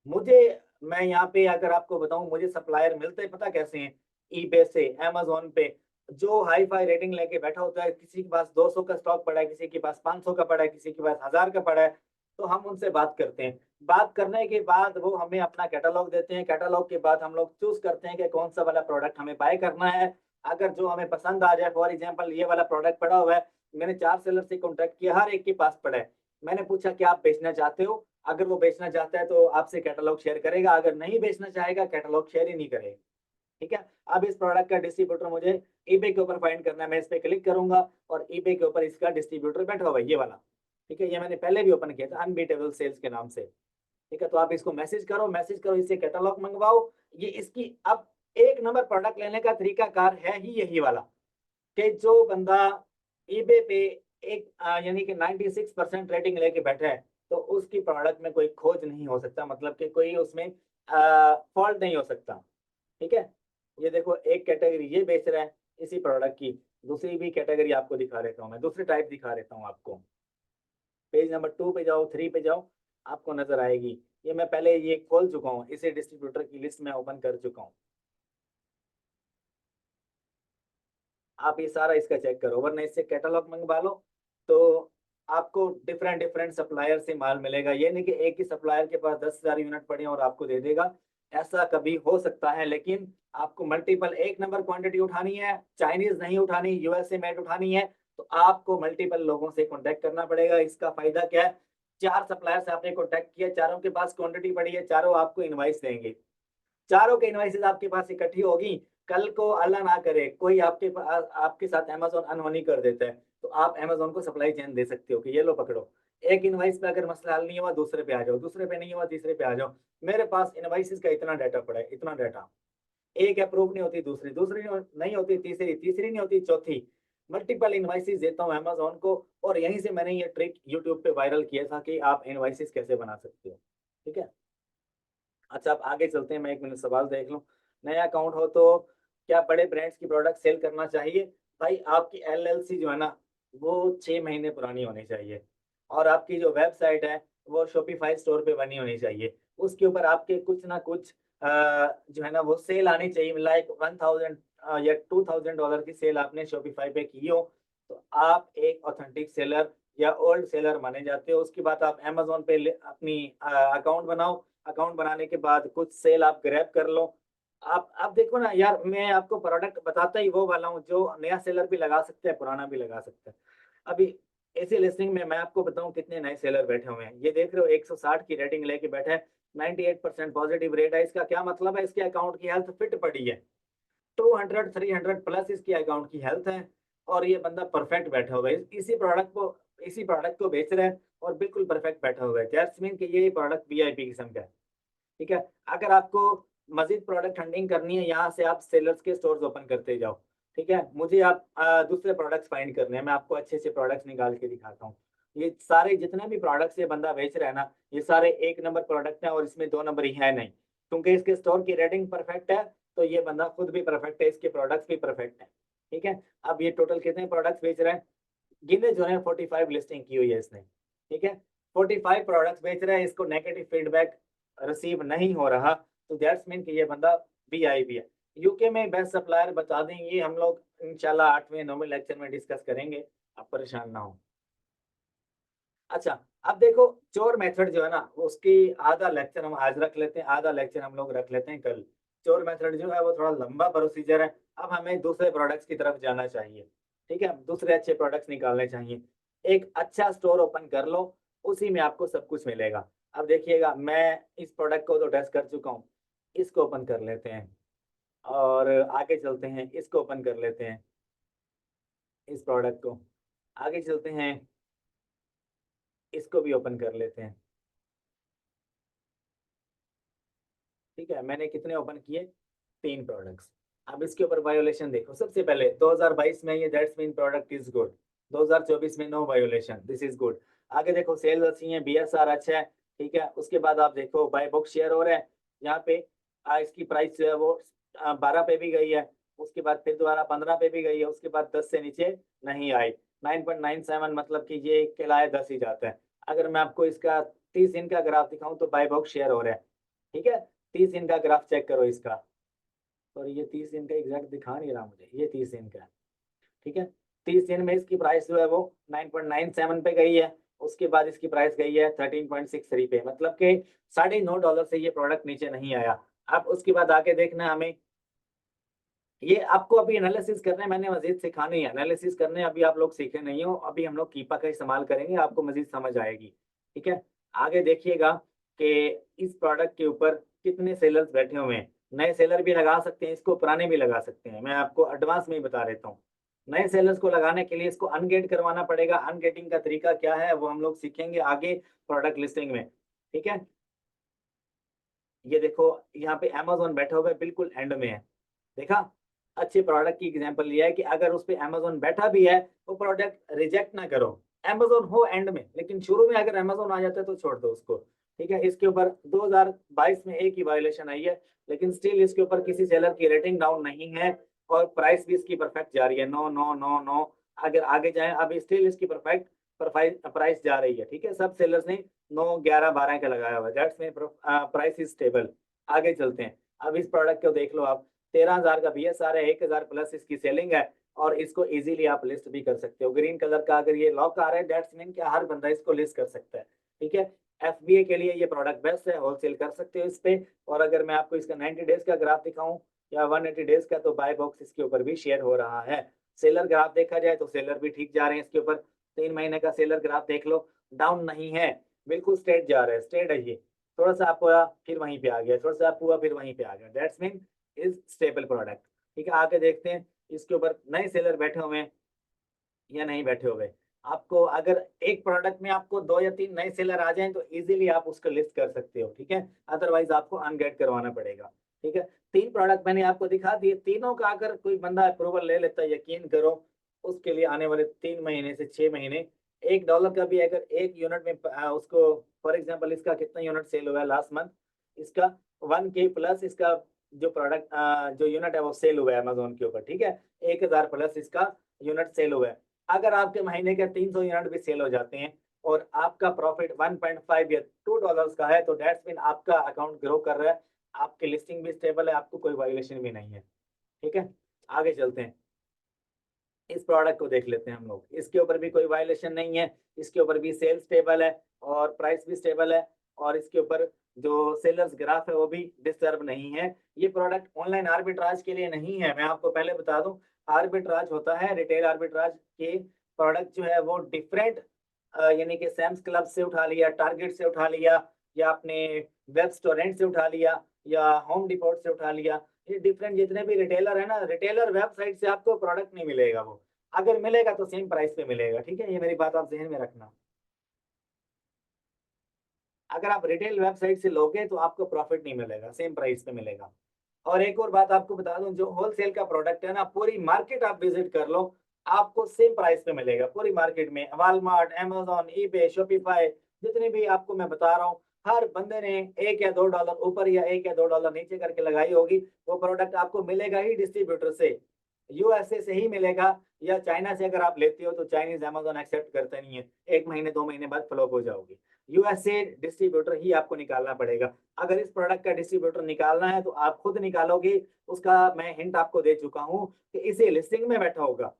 मुझे। मैं यहाँ पे अगर आपको बताऊं, मुझे सप्लायर मिलते हैं पता कैसे हैं, ईबे से, अमेजोन पे। जो हाई फाई रेटिंग लेके बैठा होता है, किसी के पास 200 का स्टॉक पड़ा है, किसी के पास 500 का पड़ा है, किसी के पास 1000 का पड़ा है, तो हम उनसे बात करते हैं। बात करने के बाद वो हमें अपना कैटलॉग देते हैं। कैटलॉग के बाद हम लोग चूज करते हैं कि कौन सा वाला प्रोडक्ट हमें बाय करना है। अगर जो हमें पसंद आ जाए, फॉर एग्जाम्पल ये वाला प्रोडक्ट पड़ा हुआ है, मैंने 4 सेलर से कॉन्टेक्ट किया, हर एक के पास पड़ा है। मैंने पूछा कि आप बेचना चाहते हो, अगर वो बेचना चाहता है तो आपसे कैटलॉग शेयर करेगा, अगर नहीं बेचना चाहेगा कैटलॉग शेयर ही नहीं करेगा। ठीक है, अब इस प्रोडक्ट का डिस्ट्रीब्यूटर मुझे ईबे के ऊपर फाइंड करना है। मैं इस पे क्लिक करूंगा और ईबे के ऊपर इसका डिस्ट्रीब्यूटर बैठा हुआ है, ये वाला। ठीक है, ये मैंने पहले भी ओपन किया था, अनबीटेबल सेल्स के नाम से। ठीक है, तो आप इसको मैसेज करो, मैसेज करो, इससे कैटलॉग मंगवाओ। ये इसकी अब एक नंबर प्रोडक्ट लेने का तरीका कार है ही यही वाला, कि जो बंदा ईबे पे एक यानी कि 96% रेटिंग लेके बैठा है, तो उसकी प्रोडक्ट में कोई खोज नहीं हो सकता, मतलब कि कोई उसमें फॉल्ट नहीं हो सकता। ठीक है, ये देखो एक कैटेगरी ये बेच रहा है इसी प्रोडक्ट की, दूसरी भी कैटेगरी आपको दिखा देता हूँ मैं, दूसरी टाइप दिखा देता हूँ आपको। पेज नंबर 2 पे जाओ, 3 पे जाओ, आपको नजर आएगी। ये मैं पहले ये खोल चुका हूँ, इसे डिस्ट्रीब्यूटर की लिस्ट में ओपन कर चुका हूँ। आप ये सारा इसका चेक करो, वरना इससे कैटलॉग मंगवा लो तो आपको डिफरेंट डिफरेंट सप्लायर से माल मिलेगा। ये नहीं कि एक ही सप्लायर के पास 10,000 यूनिट पड़े हैं और आपको दे देगा, ऐसा कभी हो सकता है। लेकिन आपको मल्टीपल एक नंबर क्वांटिटी उठानी है, चाइनीज नहीं उठानी, यूएसए मेड उठानी है, तो आपको मल्टीपल लोगों से कॉन्टेक्ट करना पड़ेगा। इसका फायदा क्या है, 4 सप्लायर से आपने कॉन्टेक्ट किया, चारों के पास क्वांटिटी पड़ी है, चारों आपको इनवाइस देंगे, चारों के इनवाइसेस आपके पास इकट्ठी होगी। कल को अल्लाह ना करे कोई आपके साथ अमेजोन अनहोनी कर देता है, तो आप अमेजोन को सप्लाई चेन दे सकते हो कि ये लो पकड़ो, एक इनवाइस पे अगर मसला हल नहीं हुआ दूसरे पे आ जाओ, दूसरे पे नहीं हुआ तीसरे पे आ जाओ, मेरे पास इनवाइसेस का इतना डाटा पड़ा है, इतना डाटा, एक अप्रूव नहीं होती दूसरी, दूसरी नहीं होती तीसरी, तीसरी नहीं होती चौथी, मल्टीपल इनवाइसेस देता हूँ अमेजोन को। और यहीं से मैंने ये ट्रिक यूट्यूब पे वायरल किया था कि आप इनवाइसेस कैसे बना सकते हो। ठीक है, अच्छा अब आगे चलते हैं, मैं एक मिनट सवाल देख लूं। नया अकाउंट हो तो क्या बड़े ब्रांड्स की प्रोडक्ट सेल करना चाहिए? भाई आपकी एलएलसी जो है ना, वो 6 महीने पुरानी होनी चाहिए, और आपकी जो वेबसाइट है वो शॉपिफाई स्टोर पे बनी होनी चाहिए। उसके ऊपर आपके कुछ ना कुछ जो है ना वो सेल आनी चाहिए, लाइक 1000 या $2000 की सेल आपने शॉपिफाई पे की हो, तो आप एक ऑथेंटिक सेलर या ओल्ड सेलर माने जाते हो। उसके बाद आप अमेजोन पे अपनी अकाउंट बनाओ, अकाउंट बनाने के बाद कुछ सेल आप ग्रैब कर लो। आप देखो ना यार, मैं आपको प्रोडक्ट बताता ही वो वाला हूँ जो नया सेलर भी लगा सकता है, पुराना भी लगा सकता है। अभी ऐसी लिस्टिंग में मैं आपको बताऊं कितने नए सेलर बैठे हुए हैं, ये देख रहे हो 160 की रेटिंग लेके बैठे हैं, 98% पॉजिटिव रेट है। इसका क्या मतलब है, इसके अकाउंट की हेल्थ फिट पड़ी है, 200 300 प्लस इसकी अकाउंट की हेल्थ है, और ये बंदा परफेक्ट बैठा हुआ है, इसी प्रोडक्ट को बेच रहा है और बिल्कुल परफेक्ट बैठा हुआ है। दैट्स मीन कि ये प्रोडक्ट वीआईपी किस्म का है। ठीक है, अगर आपको मजीद प्रोडक्ट हंटिंग करनी है, यहाँ से आप सेलर्स के स्टोर्स ओपन करते जाओ। ठीक है, मुझे आप दूसरे प्रोडक्ट्स फाइंड करने हैं, मैं आपको अच्छे से प्रोडक्ट्स निकाल के दिखाता हूँ। ये सारे जितने भी प्रोडक्ट्स ये बंदा बेच रहा है ना, ये सारे 1 नंबर प्रोडक्ट हैं और इसमें 2 नंबर ही है नहीं, क्योंकि इसके स्टोर की रेटिंग परफेक्ट है, तो ये बंदा खुद भी परफेक्ट है, इसके प्रोडक्ट्स भी परफेक्ट है। ठीक है, अब ये टोटल कितने प्रोडक्ट्स बेच रहे हैं, गिने जो है 45 लिस्टिंग की हुई है इसने। ठीक है, 45 प्रोडक्ट्स बेच रहे हैं, इसको नेगेटिव फीडबैक रिसीव नहीं हो रहा, तो दैट्स मीन कि ये बंदा वीआईपी है। यूके में बेस्ट सप्लायर बता देंगे हम लोग इंशाल्लाह 8वें 9वें लेक्चर में डिस्कस करेंगे, आप परेशान ना हो। अच्छा, अब देखो चोर मेथड जो है ना, उसकी आधा लेक्चर हम आज रख लेते हैं, आधा लेक्चर हम लोग रख लेते हैं कल। चोर मेथड जो है वो थोड़ा लंबा प्रोसीजर है। अब हमें दूसरे प्रोडक्ट्स की तरफ जाना चाहिए। ठीक है, दूसरे अच्छे प्रोडक्ट्स निकालने चाहिए। एक अच्छा स्टोर ओपन कर लो, उसी में आपको सब कुछ मिलेगा। अब देखिएगा, मैं इस प्रोडक्ट को तो टेस्ट कर चुका हूँ, इसको ओपन कर लेते हैं और आगे चलते हैं, इसको ओपन कर लेते हैं, इस प्रोडक्ट को आगे चलते हैं, इसको भी ओपन कर लेते हैं। ठीक है, मैंने कितने ओपन किए, 3 प्रोडक्ट्स। अब इसके ऊपर वायोलेशन देखो, सबसे पहले 2022 में ये that's mean product is good, 2024 में no violation, this is good. आगे देखो सेल्स अच्छी है, बीएसआर अच्छा है। ठीक है, उसके बाद आप देखो बाय बुक शेयर हो रहा है, यहाँ पे इसकी प्राइस जो है वो 12 पे भी गई है, उसके बाद फिर दोबारा 15 पे भी गई है, उसके बाद 10 से नीचे नहीं आई। 9.97 मतलब कि ये किलाए 10 ही जाता है। अगर मैं आपको इसका 30 दिन का ग्राफ दिखाऊं तो बाय बुक शेयर हो रहा है। ठीक है, 30 दिन का ग्राफ चेक करो इसका, और ये 30 दिन का एग्जैक्ट दिखा नहीं रहा मुझे, ये 30 दिन का है। ठीक है, 30 दिन में इसकी प्राइस जो है वो 9.97 पे गई है, उसके बाद इसकी प्राइस गई है 13.63 पे, मतलब कि $9.5 से ये प्रोडक्ट नीचे नहीं आया। अब उसके बाद आगे देखना हमें, ये आपको अभी एनालिसिस करने मैंने मजीद सिखानी है, एनालिसिस करने अभी आप लोग सीखे नहीं हो, अभी हम लोग कीपा का इस्तेमाल करेंगे, आपको मजीद समझ आएगी। ठीक है, आगे देखिएगा कि इस प्रोडक्ट के ऊपर कितने सेलर्स बैठे हुए हैं। नए सेलर भी लगा सकते हैं इसको, पुराने भी लगा सकते हैं, मैं आपको एडवांस में ही बता देता हूँ। नए सेलर्स को लगाने के लिए इसको अनगेट करवाना पड़ेगा, अनगेटिंग का तरीका क्या है वो हम लोग सीखेंगे आगे प्रोडक्ट लिस्टिंग में। ठीक है, ये देखो यहाँ पे अमेजोन बैठा हुआ है, बिल्कुल एंड में है, देखा। अच्छे प्रोडक्ट की एग्जांपल लिया है कि अगर उस पे अमेजोन बैठा भी है, वो प्रोडक्ट रिजेक्ट ना करो, अमेजोन हो एंड में, लेकिन शुरू में अगर अमेजोन आ जाता है तो छोड़ दो उसको। ठीक है, इसके ऊपर 2022 में एक ही वायोलेशन आई है, लेकिन स्टिल इसके ऊपर किसी सेलर की रेटिंग डाउन नहीं है, और प्राइस भी इसकी परफेक्ट जा रही है, नो नो नो नो। अगर आगे जाए, अब स्टिल इसकी परफेक्ट प्राइस जा रही है, ठीक है। सब सेलर्स ने 9, 11, 12 का लगाया हुआ है, that's mean price is stable. आगे चलते हैं। अब इस प्रोडक्ट को देख लो आप, 13,000 का BSR है, 1,000 प्लस इसकी सेलिंग है, और इसको इजीली आप लिस्ट भी कर सकते हो। ग्रीन कलर का अगर ये लॉक आ रहा है, दैट्स मीन कि हर बंदा इसको लिस्ट कर सकता है, ठीक है। FBA के लिए ये प्रोडक्ट बेस्ट है, होलसेल कर सकते हो इस पे। और अगर मैं आपको इसका 90 डेज का ग्राफ दिखाऊं या 180 डेज का, तो बाय बॉक्स इसके ऊपर भी शेयर हो रहा है। सेलर ग्राफ देखा जाए तो सेलर भी ठीक जा रहे हैं इसके ऊपर। 3 महीने का सेलर ग्राफ देख लो, डाउन नहीं है, बिल्कुल स्ट्रेट जा रहा है, स्ट्रेट है ये। थोड़ा सा आप हुआ फिर वहीं पे आ गया, थोड़ा सा आप हुआ फिर वहीं पे आ गया, that's mean is stable product, ठीक है। आगे देखते हैं इसके ऊपर नए सेलर बैठे हुए हैं या नहीं बैठे हुए। आपको अगर एक प्रोडक्ट में आपको 2 या 3 नए सेलर आ जाएं तो इजीली आप उसको लिस्ट कर सकते हो, ठीक है। अदरवाइज आपको अनगेट करवाना पड़ेगा, ठीक है। 3 प्रोडक्ट मैंने आपको दिखा दिए, तीनों का अगर कोई बंदा अप्रूवल ले लेता है, यकीन करो उसके लिए आने वाले 3 महीने से 6 महीने, $1 का भी अगर एक यूनिट में उसको, फॉर एग्जाम्पल इसका कितना यूनिट सेल हुआ है लास्ट मंथ, इसका 1K प्लस इसका जो प्रोडक्ट जो यूनिट है वो सेल हुआ है अमेजोन के ऊपर, ठीक है। 1,000 प्लस इसका यूनिट सेल हुआ है। अगर आपके महीने के 300 यूनिट भी सेल हो जाते हैं और आपका प्रॉफिट 1.5 या $2 का है, तो दैट्स मीन आपका अकाउंट ग्रो कर रहा है, आपकी लिस्टिंग भी स्टेबल है, आपको कोई वायलेशन भी नहीं है, ठीक है। आगे चलते हैं। इस प्रोडक्ट को देख लेते हैं हम लोग, इसके ऊपर भी कोई वायलेशन नहीं है, इसके ऊपर भी सेल स्टेबल है और प्राइस भी स्टेबल है, और इसके ऊपर जो सेलर्स ग्राफ है वो भी डिस्टर्ब नहीं है। ये प्रोडक्ट ऑनलाइन आर्बिट्राज के लिए नहीं है, मैं आपको पहले बता दूं। आर्बिट्राज होता है रिटेल आर्बिट्राज के प्रोडक्ट जो है वो डिफरेंट, यानी कि सैम्स क्लब से उठा लिया, टारगेट से उठा लिया, या अपने वेब स्टोरेंट से उठा लिया, या होम डिपोट से उठा लिया, ये डिफरेंट जितने भी रिटेलर है ना, रिटेलर वेबसाइट से आपको प्रोडक्ट नहीं मिलेगा, वो अगर मिलेगा तो सेम प्राइस पे मिलेगा, ठीक है। ये मेरी बात आप जहन में रखना। अगर आप रिटेल वेबसाइट से लोगे तो आपको प्रॉफिट नहीं मिलेगा, सेम प्राइस पे मिलेगा। और एक और बात आपको बता दूं, जो होलसेल का प्रोडक्ट है ना, पूरी मार्केट आप विजिट कर लो, आपको सेम प्राइस पे मिलेगा पूरी मार्केट में। वॉलमार्ट, अमेजोन, ईबे, शॉपिफाई, जितने भी आपको मैं बता रहा हूँ, हर बंदे ने $1 या $2 ऊपर या $1 या $2 नीचे करके लगाई होगी। वो प्रोडक्ट आपको मिलेगा ही डिस्ट्रीब्यूटर से, USA से ही मिलेगा, या चाइना से अगर आप लेते हो तो चाइनीज अमेजोन एक्सेप्ट करते नहीं है, 1 महीने 2 महीने बाद फ्लॉप हो जाओगी। USA डिस्ट्रीब्यूटर ही आपको निकालना पड़ेगा। अगर इस प्रोडक्ट का डिस्ट्रीब्यूटर निकालना है तो आप खुद निकालोगे, उसका मैं हिंट आपको दे चुका हूँ कि इसे लिस्टिंग में बैठा होगा।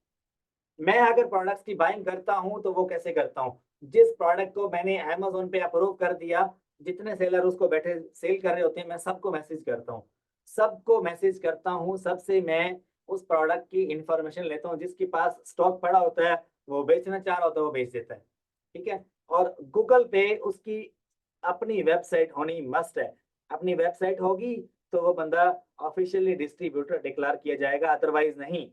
मैं अगर प्रोडक्ट्स की बाइंग करता हूं तो वो कैसे करता हूं, जिस प्रोडक्ट को मैंने अमेजोन पे अप्रूव कर दिया, जितने सेलर उसको बैठे सेल कर रहे होते हैं, मैं सबको मैसेज करता हूँ, सबको मैसेज करता हूँ, सबसे मैं उस प्रोडक्ट की इंफॉर्मेशन लेता हूँ। जिसके पास स्टॉक पड़ा होता है, वो बेचना चाह रहा होता है, वो बेच देता है, ठीक है। और गूगल पे उसकी अपनी वेबसाइट होनी मस्ट है, अपनी वेबसाइट होगी तो वो बंदा ऑफिशियली डिस्ट्रीब्यूटर डिक्लेयर किया जाएगा, अदरवाइज नहीं,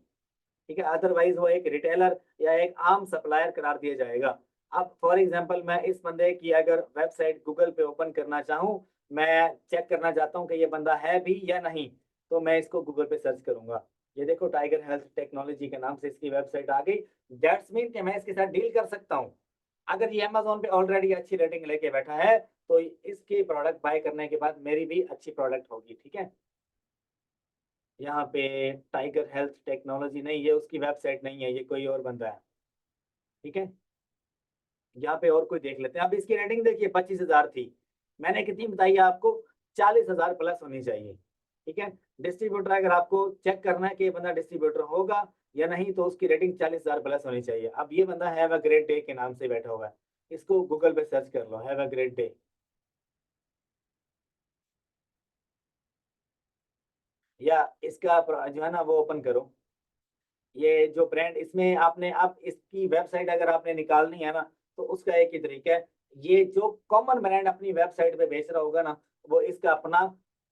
ठीक है। अदरवाइज वो एक रिटेलर या एक आम सप्लायर करार दिया जाएगा। अब फॉर एग्जांपल मैं इस बंदे की अगर वेबसाइट गूगल पे ओपन करना चाहूँ, मैं चेक करना चाहता हूँ कि ये बंदा है भी या नहीं, तो मैं इसको गूगल पे सर्च करूंगा। ये देखो, टाइगर हेल्थ टेक्नोलॉजी के नाम से इसकी वेबसाइट आ गई, दैट्स मीन कि मैं इसके साथ डील कर सकता हूँ। अगर ये अमेजोन पे ऑलरेडी अच्छी रेटिंग लेके बैठा है, तो इसके प्रोडक्ट बाय करने के बाद मेरी भी अच्छी प्रोडक्ट होगी, ठीक है। यहाँ पे टाइगर हेल्थ टेक्नोलॉजी नहीं, ये उसकी वेबसाइट नहीं है, ये कोई और बंदा है, ठीक है। यहाँ पे और कोई देख लेते हैं। अब इसकी रेटिंग देखिए, 25,000 थी, मैंने कितनी बताई है आपको, 40,000 प्लस होनी चाहिए, ठीक है। डिस्ट्रीब्यूटर अगर आपको चेक करना है कि ये बंदा डिस्ट्रीब्यूटर होगा या नहीं, तो उसकी रेटिंग 40,000 प्लस होनी चाहिए। अब ये बंदा हैव अ ग्रेट डे के नाम से बैठा हुआ है, इसको गूगल पे सर्च कर लो, हैव अ ग्रेट डे, या इसका जो है ना वो ओपन करो। ये जो ब्रांड इसमें आपने, अब इसकी वेबसाइट अगर आपने निकालनी है ना, तो उसका एक ही तरीका है, ये जो कॉमन ब्रांड अपनी वेबसाइट पे बेच रहा होगा ना, वो इसका अपना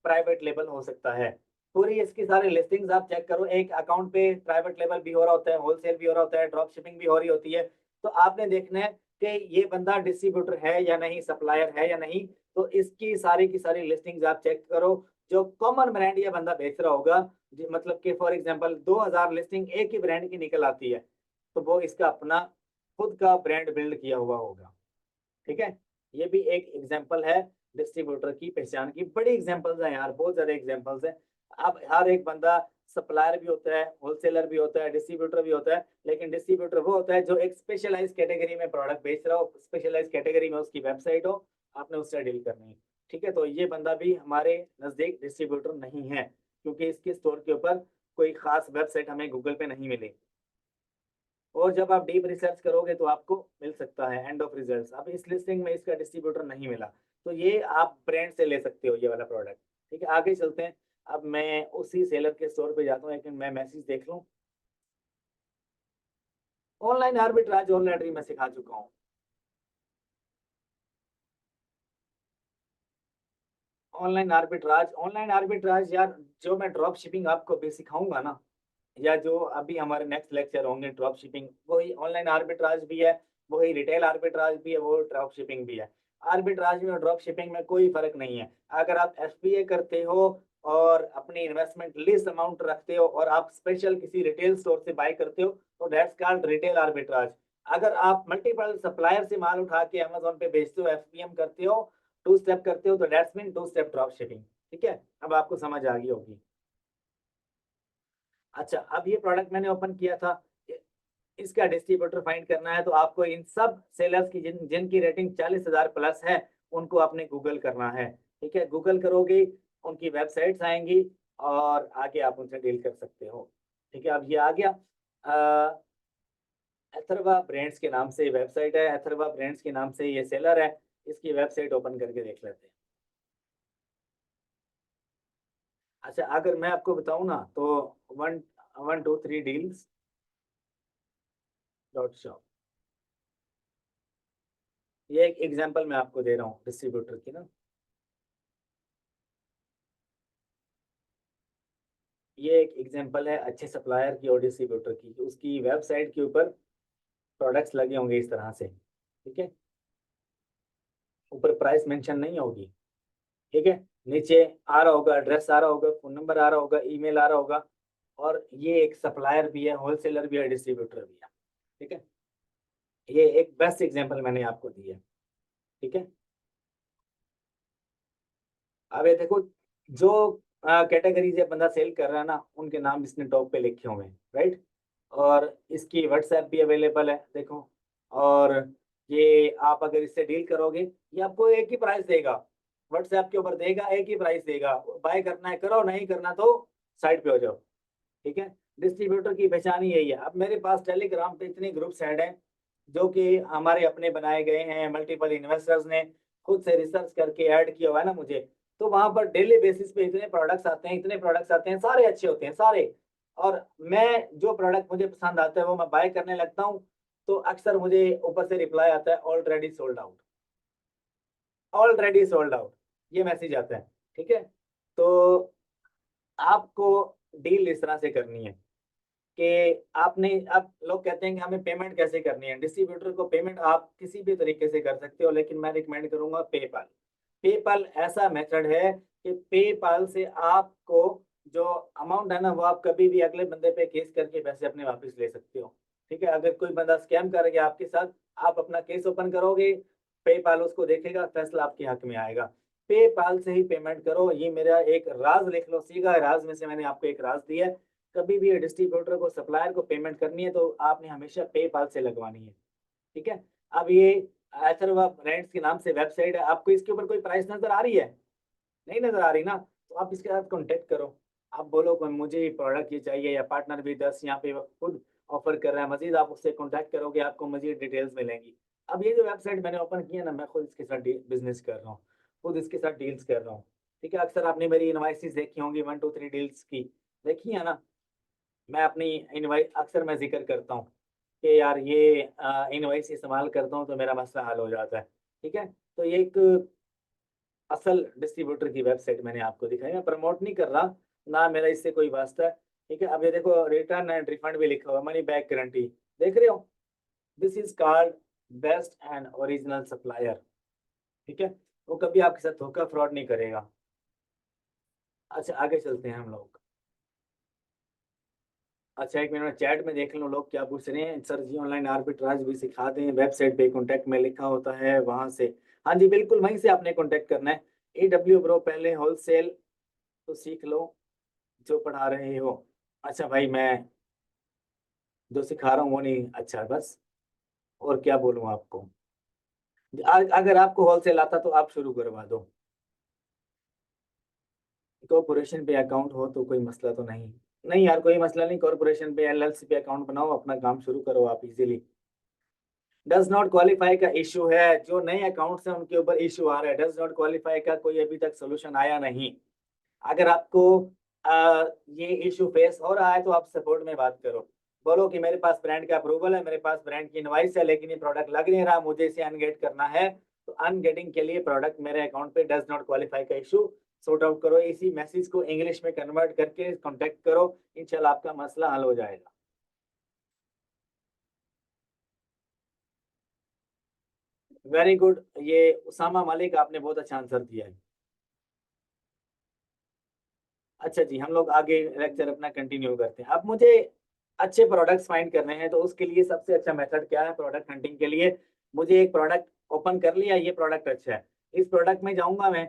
प्राइवेट लेबल हो सकता है। पूरी इसकी सारी लिस्टिंग्स आप चेक करो, एक अकाउंट पे प्राइवेट लेबल भी हो रहा होता है, होलसेल भी हो रहा होता है, ड्रॉप शिपिंग भी हो रही होती है। तो आपने देखना है कि ये बंदा डिस्ट्रीब्यूटर है या नहीं, सप्लायर है या नहीं, तो इसकी सारी की सारी लिस्टिंग्स आप चेक करो। जो कॉमन ब्रांड ये बंदा बेच रहा होगा, मतलब कि फॉर एग्जांपल 2,000 लिस्टिंग एक ही ब्रांड की निकल आती है, तो वो इसका अपना खुद का ब्रांड बिल्ड किया हुआ होगा, ठीक है। ये भी एक एग्जांपल है डिस्ट्रीब्यूटर की पहचान की। बड़ी एग्जांपल्स हैं यार, बहुत सारे एग्जांपल्स हैं। अब हर एक बंदा सप्लायर भी होता है, होलसेलर भी होता है, डिस्ट्रीब्यूटर भी होता है, लेकिन डिस्ट्रीब्यूटर वो होता है जो एक स्पेशलाइज कैटेगरी में प्रोडक्ट बेच रहा हो, स्पेशलाइज कैटेगरी में उसकी वेबसाइट हो, आपने उससे डील करनी है। ठीक है, तो ये बंदा भी हमारे नज़दीक डिस्ट्रीब्यूटर नहीं है, क्योंकि इसके स्टोर के ऊपर कोई खास वेबसाइट हमें गूगल पे नहीं मिली। और जब आप डीप रिसर्च करोगे तो आपको मिल सकता है एंड ऑफ रिजल्ट्स। अब इस लिस्टिंग में इसका डिस्ट्रीब्यूटर नहीं मिला, तो ये आप ब्रांड से ले सकते हो ये वाला प्रोडक्ट। ठीक है, आगे चलते हैं। अब मैं उसी सेलर के स्टोर पे जाता हूँ, लेकिन मैं मैसेज देख लूँ। ऑनलाइन आर्बिट्राज ऑलरेडी मैं सिखा चुका हूँ। ऑनलाइन आर्बिट्राज यार, जो मैं ड्रॉप शिपिंग आपको भी सिखाऊंगा ना, या जो अभी हमारे नेक्स्ट लेक्चर होंगे ड्रॉप शिपिंग, वही ऑनलाइन आर्बिट्राज भी है, वही रिटेल आर्बिट्राज भी है, वो ड्रॉप शिपिंग भी है। आर्बिट्राज में और ड्रॉप शिपिंग में कोई फर्क नहीं है। अगर आप एफबीए करते हो और अपनी इन्वेस्टमेंट लिस्ट अमाउंट रखते हो और आप स्पेशल किसी रिटेल स्टोर से बाय करते हो, तो दैट्स कॉल्ड रिटेल आर्बिट्राज। अगर आप मल्टीपल सप्लायर से माल उठा के अमेजोन पे बेचते हो, एफपीएम करते हो, टू स्टेप करते हो, तो that's mean two step drop shipping. ठीक है, अब आपको समझ आ गई होगी। अच्छा, अब ये प्रोडक्ट मैंने ओपन किया था, इसका डिस्ट्रीब्यूटर फाइंड करना है, तो आपको इन सब सेलर्स की जिनकी रेटिंग 40,000 प्लस है, उनको आपने गूगल करना है। ठीक है, गूगल करोगे, उनकी वेबसाइट्स आएंगी और आगे आप उनसे डील कर सकते हो। ठीक है, अब ये आ गया। अथर्वा ब्रांड्स के नाम से वेबसाइट है, अथर्वा ब्रांड्स के नाम से ये सेलर है। इसकी वेबसाइट ओपन करके देख लेते हैं। अच्छा, अगर मैं आपको बताऊं ना, तो वन 123 डील्स डॉट शॉप, ये एक एग्जांपल मैं आपको दे रहा हूँ डिस्ट्रीब्यूटर की ना। ये एक एग्जांपल है अच्छे सप्लायर की और डिस्ट्रीब्यूटर की। उसकी वेबसाइट के ऊपर प्रोडक्ट्स लगे होंगे इस तरह से। ठीक है, ऊपर प्राइस मेंशन नहीं होगी। ठीक है, नीचे आ रहा होगा, एड्रेस आ रहा होगा, फोन नंबर आ रहा होगा, ईमेल आ रहा होगा, और ये एक सप्लायर भी है, होलसेलर भी है, डिस्ट्रीब्यूटर भी है। ठीक है, ये एक बेस्ट एग्जांपल मैंने आपको दी है। ठीक है, अब ये देखो, जो कैटेगरी से बंदा सेल कर रहा है ना, उनके नाम इसने टॉप पे लिखे हुए हैं, राइट। और इसकी व्हाट्सएप भी अवेलेबल है, देखो। और ये आप अगर इससे डील करोगे, ये आपको एक ही प्राइस देगा, व्हाट्सएप के ऊपर देगा, एक ही प्राइस देगा। बाय करना है करो, नहीं करना तो साइड पे हो जाओ। ठीक है, डिस्ट्रीब्यूटर की पहचान ही यही है। अब मेरे पास टेलीग्राम पे इतने ग्रुप्स ऐड हैं, जो कि हमारे अपने बनाए गए हैं, मल्टीपल इन्वेस्टर्स ने खुद से रिसर्च करके ऐड किया हुआ है ना मुझे। तो वहां पर डेली बेसिस पे इतने प्रोडक्ट्स आते हैं, इतने प्रोडक्ट्स आते हैं, सारे अच्छे होते हैं सारे। और मैं जो प्रोडक्ट मुझे पसंद आता है वो मैं बाय करने लगता हूँ, तो अक्सर मुझे ऊपर से रिप्लाई आता है already sold out, already sold out, ये मैसेज आता है। ठीक है, तो आपको डील इस तरह से करनी है कि आपने, अब लोग कहते हैं कि हमें पेमेंट कैसे करनी है। डिस्ट्रीब्यूटर को पेमेंट आप किसी भी तरीके से कर सकते हो, लेकिन मैं रिकमेंड करूंगा पेपाल। पेपाल ऐसा मेथड है कि पेपाल से आपको जो अमाउंट है ना, वो आप कभी भी अगले बंदे पे केस करके पैसे अपने वापस ले सकते हो। ठीक है, अगर कोई बंदा स्कैम करेगा आपके साथ, आप अपना केस ओपन करोगे, पेपाल उसको देखेगा, फैसला आपके हक में आएगा। पेपाल से ही पेमेंट करो, ये मेरा एक राज लिख लो, सीधा राज में से मैंने आपको एक राज दिया है। कभी भी डिस्ट्रीब्यूटर को, सप्लायर को पेमेंट करनी है, तो आपने हमेशा पेपाल से लगवानी है। ठीक है, अब ये अथर्वा ब्रांड्स के नाम से वेबसाइट है, आपको इसके ऊपर कोई प्राइस नजर आ रही है? नहीं नजर आ रही ना, तो आप इसके साथ कांटेक्ट करो। आप बोलो कि मुझे प्रोडक्ट ये चाहिए, या पार्टनर भी 10 यहाँ पे खुद ऑफर कर रहा है, मजीद आप उससे कांटेक्ट करोगे, आपको मजीद डिटेल्स मिलेंगी। अब ये जो वेबसाइट मैंने ओपन की है ना, मैं खुद इसके साथ बिजनेस कर रहा हूँ, खुद इसके साथ डील्स कर रहा हूँ। ठीक है, अक्सर आपने मेरी इनवाइसेस देखी होंगी 1 2 3 डील्स की, देखी है ना। मैं अपनी इनवाइस अक्सर मैं जिक्र करता हूँ कि यार ये इनवाइस इस्तेमाल करता हूँ तो मेरा मसला हल हो जाता है। ठीक है, तो ये एक असल डिस्ट्रीब्यूटर की वेबसाइट मैंने आपको दिखाई, मैं प्रमोट नहीं कर रहा, ना मेरा इससे कोई वास्ता है। ठीक है, अब ये देखो, रिटर्न एंड रिफंड भी लिखा हुआ, मनी बैक गारंटी, देख रहे हो। This is called best and original supplier. ठीक है, वो कभी आपके साथ धोखा फ्रॉड नहीं करेगा। अच्छा, आगे चलते हैं हम लोग। अच्छा, एक मिनट चैट में देख लो लोग क्या पूछ रहे हैं। सर जी ऑनलाइन आर्बिट्राज भी सिखा दें, वेबसाइट पे कॉन्टैक्ट में लिखा होता है वहां से। हाँ जी बिल्कुल, वहीं से आपने कॉन्टैक्ट करना है। AW ब्रो, पहले होलसेल तो सीख लो जो पढ़ा रहे हो। अच्छा भाई, मैं जो सिखा रहा हूँ वो नहीं अच्छा, बस और क्या बोलूँ आपको। अगर आपको होलसेल आता तो आप शुरू करवा दो। कॉर्पोरेशन पे अकाउंट हो तो कोई मसला तो नहीं। नहीं यार, कोई मसला नहीं, कॉर्पोरेशन पे एलएलसी पे अकाउंट बनाओ, अपना काम शुरू करो आप इजीली। डज नॉट क्वालिफाई का इशू है, जो नए अकाउंट्स हैं उनके ऊपर इशू आ रहा है। डज नॉट क्वालिफाई का कोई अभी तक सोल्यूशन आया नहीं। अगर आपको ये इशू फेस हो रहा है तो आप सपोर्ट में बात करो। बोलो कि मेरे पास ब्रांड का अप्रूवल है, मेरे पास ब्रांड की इनवाइस है, लेकिन ये प्रोडक्ट लग नहीं रहा, मुझे इसे अनगेट करना है। तो अनगेटिंग के लिए प्रोडक्ट मेरे अकाउंट पे डज नॉट क्वालिफाई का इशू सॉर्ट आउट करो। इसी मैसेज को इंग्लिश में कन्वर्ट करके कॉन्टेक्ट करो, इंशाल्लाह आपका मसला हल हो जाएगा। वेरी गुड, ये उसामा मलिक, आपने बहुत अच्छा आंसर दिया है। अच्छा जी, हम लोग आगे लेक्चर अपना कंटिन्यू करते हैं। अब मुझे अच्छे प्रोडक्ट्स फाइंड करने हैं, तो उसके लिए सबसे अच्छा मेथड क्या है प्रोडक्ट हंटिंग के लिए। मुझे एक प्रोडक्ट ओपन कर लिया, ये प्रोडक्ट अच्छा है, इस प्रोडक्ट में जाऊंगा मैं।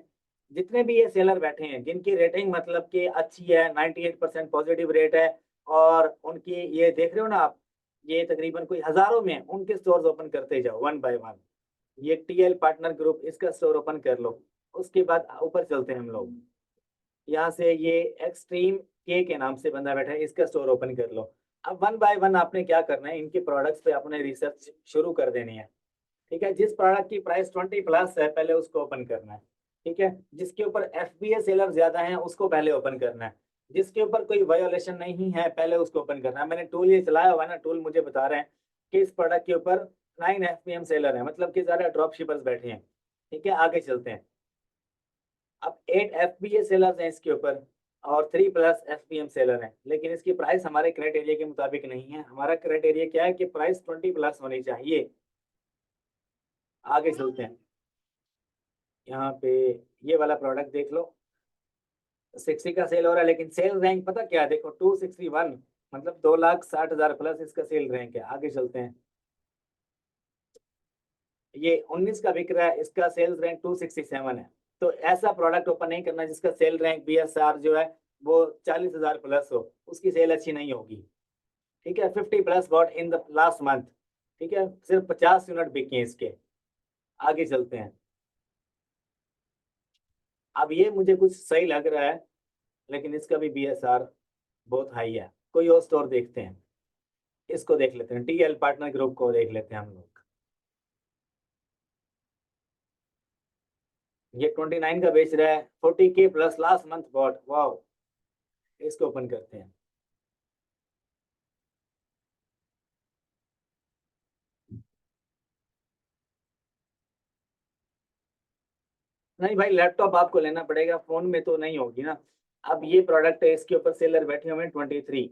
जितने भी ये सेलर बैठे हैं जिनकी रेटिंग मतलब कि अच्छी है, 98% पॉजिटिव रेट है, और उनकी ये देख रहे हो ना आप, ये तकरीबन कोई हजारों में हैं, उनके स्टोर्स ओपन करते जाओ वन बाय वन। ये टीएल पार्टनर ग्रुप, इसका स्टोर ओपन कर लो। उसके बाद ऊपर चलते हैं हम लोग। यहाँ से ये एक्सट्रीम के नाम से बंदा बैठा है, इसका स्टोर ओपन कर लो। अब वन बाय वन आपने क्या करना है, इनके प्रोडक्ट्स पे अपने रिसर्च शुरू कर देनी है। ठीक है, जिस प्रोडक्ट की प्राइस 20+ है पहले उसको ओपन करना है। ठीक है, जिसके ऊपर एफबीए सेलर ज्यादा है उसको पहले ओपन करना है। जिसके ऊपर कोई वायोलेशन नहीं है पहले उसको ओपन करना है। मैंने टूल ये चलाया हुआ है ना, टूल मुझे बता रहे हैं कि इस प्रोडक्ट के ऊपर 9 एफपीएम सेलर है, मतलब कि ज्यादा ड्रॉप शिपर्स बैठे हैं। ठीक है, आगे चलते हैं। अब 8 एफबीए सेलर्स हैं इसके ऊपर, और 3+ एफपीएम सेलर हैं, लेकिन इसकी प्राइस हमारे क्राइटेरिया के मुताबिक नहीं है। हमारा क्राइटेरिया क्या है कि प्राइस 20+ होनी चाहिए। आगे चलते हैं। यहाँ पे ये वाला प्रोडक्ट देख लो, 60 का सेल हो रहा है, लेकिन सेल रैंक पता क्या है, देखो 261, मतलब 2,60,000 प्लस इसका सेल रैंक है। आगे चलते हैं। ये 19 का बिक रहा है, इसका सेल्स रैंक 267 है। तो ऐसा प्रोडक्ट ओपन नहीं करना जिसका सेल रैंक बीएसआर जो है वो 40,000 प्लस हो, उसकी सेल अच्छी नहीं होगी। ठीक है, 50+ got in the last month. ठीक है, सिर्फ 50 यूनिट बिके हैं इसके। आगे चलते हैं। अब ये मुझे कुछ सही लग रहा है, लेकिन इसका भी बीएसआर बहुत हाई है। कोई और स्टोर देखते हैं, इसको देख लेते हैं, टीएल पार्टनर ग्रुप को देख लेते हैं हम लोग। ये 29 का बेच रहा है, 40K plus last month bought, wow. इसको ओपन करते हैं। नहीं भाई, लैपटॉप आपको लेना पड़ेगा, फोन में तो नहीं होगी ना। अब ये प्रोडक्ट है, इसके ऊपर सेलर बैठे हुए हैं 23।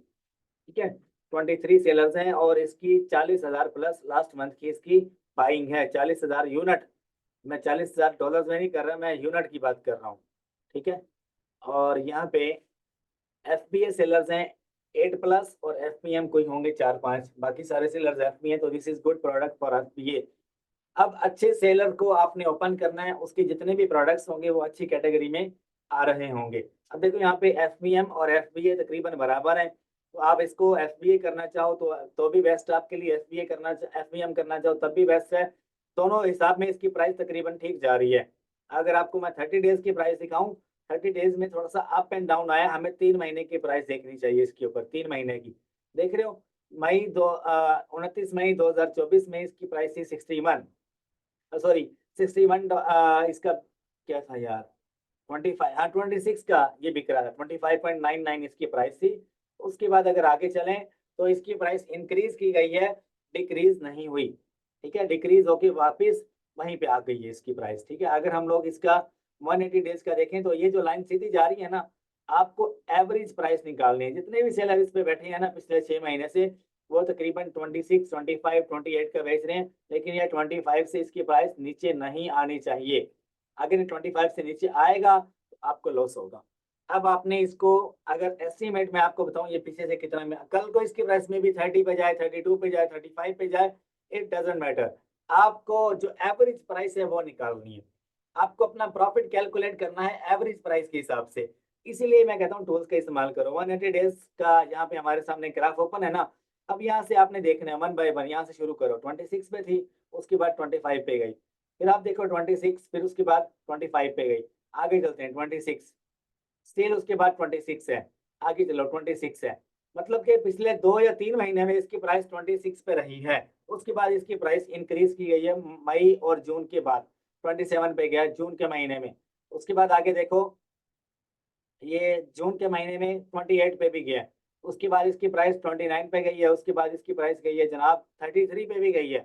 ठीक है, 23 सेलर्स हैं, और इसकी 40,000 प्लस लास्ट मंथ की इसकी बाइंग है, 40,000 यूनिट। मैं $40,000 में नहीं कर रहा, मैं यूनिट की बात कर रहा हूँ। ठीक है, और यहाँ पे एफबीए सेलर्स हैं 8+, और एफपीएम कोई होंगे 4-5, बाकी सारे सेलर्स एफबीए, तो this is good product for FBA. अब अच्छे सेलर को आपने ओपन करना है, उसके जितने भी प्रोडक्ट्स होंगे वो अच्छी कैटेगरी में आ रहे होंगे। अब देखो यहाँ पे एफबीएम और एफबीए तकरीबन बराबर हैं, तो आप इसको एफबीए करना चाहो तो भी बेस्ट आपके लिए, एफबीए करना एफबीएम करना चाहो तब भी बेस्ट है। दोनों हिसाब में इसकी प्राइस तकरीबन ठीक जा रही है। अगर आपको मैं 30 डेज की प्राइस दिखाऊं, 30 डेज में थोड़ा सा अप एंड डाउन आया, हमें 3 महीने की प्राइस देखनी चाहिए इसके ऊपर, 3 महीने की। देख रहे हो, 29 मई 2024 में इसकी प्राइस थी 61, सॉरी 61, इसका क्या था यार, 25, हाँ 26 का ये बिक रहा था, 25.99 इसकी प्राइस थी। उसके बाद अगर आगे चलें तो इसकी प्राइस इंक्रीज की गई है, डिक्रीज नहीं हुई। ठीक है, डिक्रीज होके वापस वहीं पे आ गई है इसकी प्राइस। ठीक है, अगर हम लोग इसका 180 डेज का देखें तो ये जो लाइन सीधी जा रही है ना, आपको एवरेज प्राइस निकालनी है। जितने भी सेलर इस पे बैठे हैं ना पिछले 6 महीने से, वो तकरीबन 26, 25, 28 का बेच रहे हैं, लेकिन ये 25 से इसकी प्राइस नीचे नहीं आनी चाहिए। अगर ये 25 से नीचे आएगा तो आपको लॉस होगा। अब आपने इसको, अगर एस्टिमेट में आपको बताऊं ये पीछे से कितना में, कल को इसकी प्राइस में भी 30 पे जाए, 32 पे जाए, 35 पे जाए, इट डजेंट मैटर। आपको जो एवरेज प्राइस है वो निकालनी है। आपको अपना प्रॉफिट कैलकुलेट करना है एवरेज प्राइस के हिसाब से। इसीलिए मैं कहता हूँ टूल्स का इस्तेमाल करो। 180 डेज का यहाँ पे हमारे सामने ग्राफ ओपन है ना, अब यहाँ से आपने देखना है 1 बाय 1, यहाँ से शुरू करो। 26 पे थी, उसके बाद 25 पे गई, फिर आप देखो 26, फिर उसके बाद 25 पे गई, आगे चलते हैं 26, स्टिल उसके बाद 26 है, आगे चलो 26 है। मतलब कि पिछले 2 या 3 महीने में इसकी प्राइस 26 पे रही है। उसके बाद इसकी प्राइस इंक्रीज की गई है मई और जून के बाद, 27 पे गया जून के महीने में। उसके बाद आगे देखो, ये जून के महीने में 28 पे भी गया, उसके बाद इसकी प्राइस 29 पे गई है, उसके बाद इसकी प्राइस गई है जनाब 33 पे भी गई है।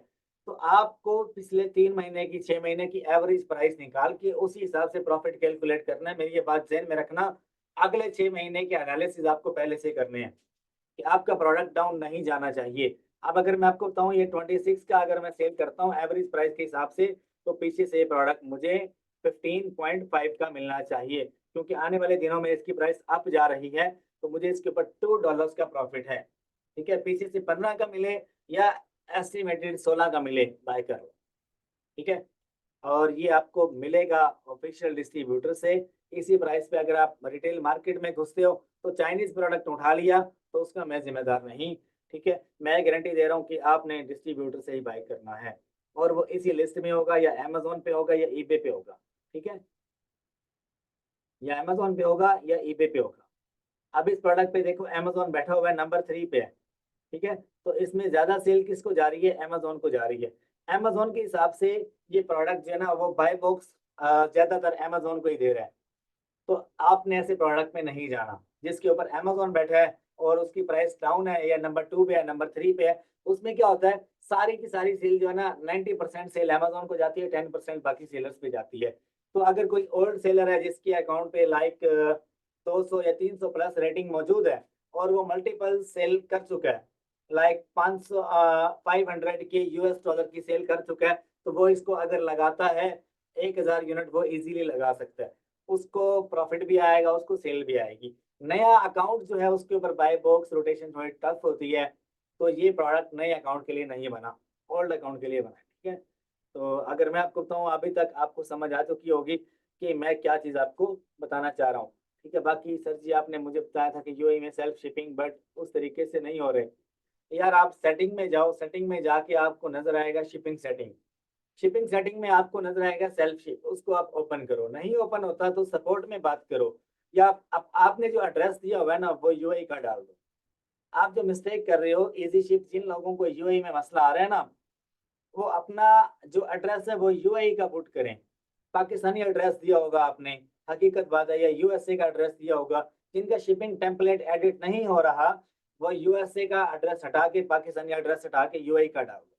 तो आपको पिछले 3 महीने की, 6 महीने की एवरेज प्राइस निकाल के उसी हिसाब से प्रॉफिट कैलकुलेट करना है। मेरी ये बात ज़हन में रखना। अगले 6 महीने के एनालिसिस आपको पहले से करने हैं कि आपका प्रोडक्ट डाउन नहीं जाना चाहिए। अब अगर मैं आपको बताऊँ, ये 26 का अगर मैं सेल करता हूँ एवरेज प्राइस के हिसाब से, तो पीछे से ये प्रोडक्ट मुझे 15.5 का मिलना चाहिए, क्योंकि आने वाले दिनों में इसकी प्राइस अप जा रही है, तो मुझे इसके ऊपर $2 का प्रॉफिट है। ठीक है, पीछे से 15 का मिले या एस्टिमेटेड 16 का मिले, बाय करो। ठीक है, और ये आपको मिलेगा ऑफिशियल डिस्ट्रीब्यूटर से। इसी प्राइस पे अगर आप रिटेल मार्केट में घुसते हो तो चाइनीज प्रोडक्ट उठा लिया तो उसका मैं जिम्मेदार नहीं। ठीक है, मैं गारंटी दे रहा हूँ कि आपने डिस्ट्रीब्यूटर से ही बाय करना है, और वो इसी लिस्ट में होगा, या अमेजोन पे होगा, या ईबे पे होगा। ठीक है, या अमेजोन पे होगा या ईबे पे होगा। अब इस प्रोडक्ट पे देखो अमेजोन बैठा हुआ है, नंबर 3 पे है। ठीक है, तो इसमें ज्यादा सेल किसको जा रही है? अमेजोन को जा रही है। अमेजोन के हिसाब से ये प्रोडक्ट जो है ना, वो बाय बॉक्स ज्यादातर अमेजोन को ही दे रहा है। तो आपने ऐसे प्रोडक्ट में नहीं जाना जिसके ऊपर अमेजोन बैठा है और उसकी प्राइस डाउन है, या नंबर 2 पे है, नंबर 3 पे है। उसमें क्या होता है, सारी की सारी सेल जो है ना, 90% सेल अमेजोन को जाती है, 10% बाकी सेलर्स पे जाती है। तो अगर कोई ओल्ड सेलर है जिसके अकाउंट पे लाइक 200 या 300 प्लस रेटिंग मौजूद है, और वो मल्टीपल सेल कर चुका है, लाइक 500 500 के यूएस डॉलर की सेल कर चुका है, तो वो इसको अगर लगाता है 1000 यूनिट वो इजीली लगा सकता है। उसको प्रॉफिट भी आएगा, उसको सेल भी आएगी। नया अकाउंट जो है उसके ऊपर बाय बॉक्स रोटेशन थोड़ी टफ होती है, तो ये प्रोडक्ट नए अकाउंट के लिए नहीं बना, ओल्ड अकाउंट के लिए बना है। ठीक है, तो अगर मैं आपको बताऊं, अभी तक आपको समझ आ चुकी होगी कि मैं क्या चीज़ आपको बताना चाह रहा हूँ। ठीक है, बाकी सर जी आपने मुझे बताया था कि यूएई में सेल्फ शिपिंग, बट उस तरीके से नहीं हो रहे। यार आप सेटिंग में जाओ, सेटिंग में जाके आपको नजर आएगा शिपिंग सेटिंग। शिपिंग सेटिंग में आपको नजर आएगा सेल्फ शिप, उसको आप ओपन करो। नहीं ओपन होता तो सपोर्ट में बात करो, या आपने जो एड्रेस दिया हुआ है ना, वो यूएई का डाल दो। आप जो मिस्टेक कर रहे हो, इजी शिप, जिन लोगों को यूएई में मसला आ रहा है ना, वो अपना जो एड्रेस है वो यूएई का पुट करें। पाकिस्तानी एड्रेस दिया होगा आपने, हकीकत बात है, या यूएसए का एड्रेस दिया होगा। जिनका शिपिंग टेम्पलेट एडिट नहीं हो रहा, वो यूएसए का एड्रेस हटा के, पाकिस्तानी एड्रेस हटा के यूएई का डाल दो।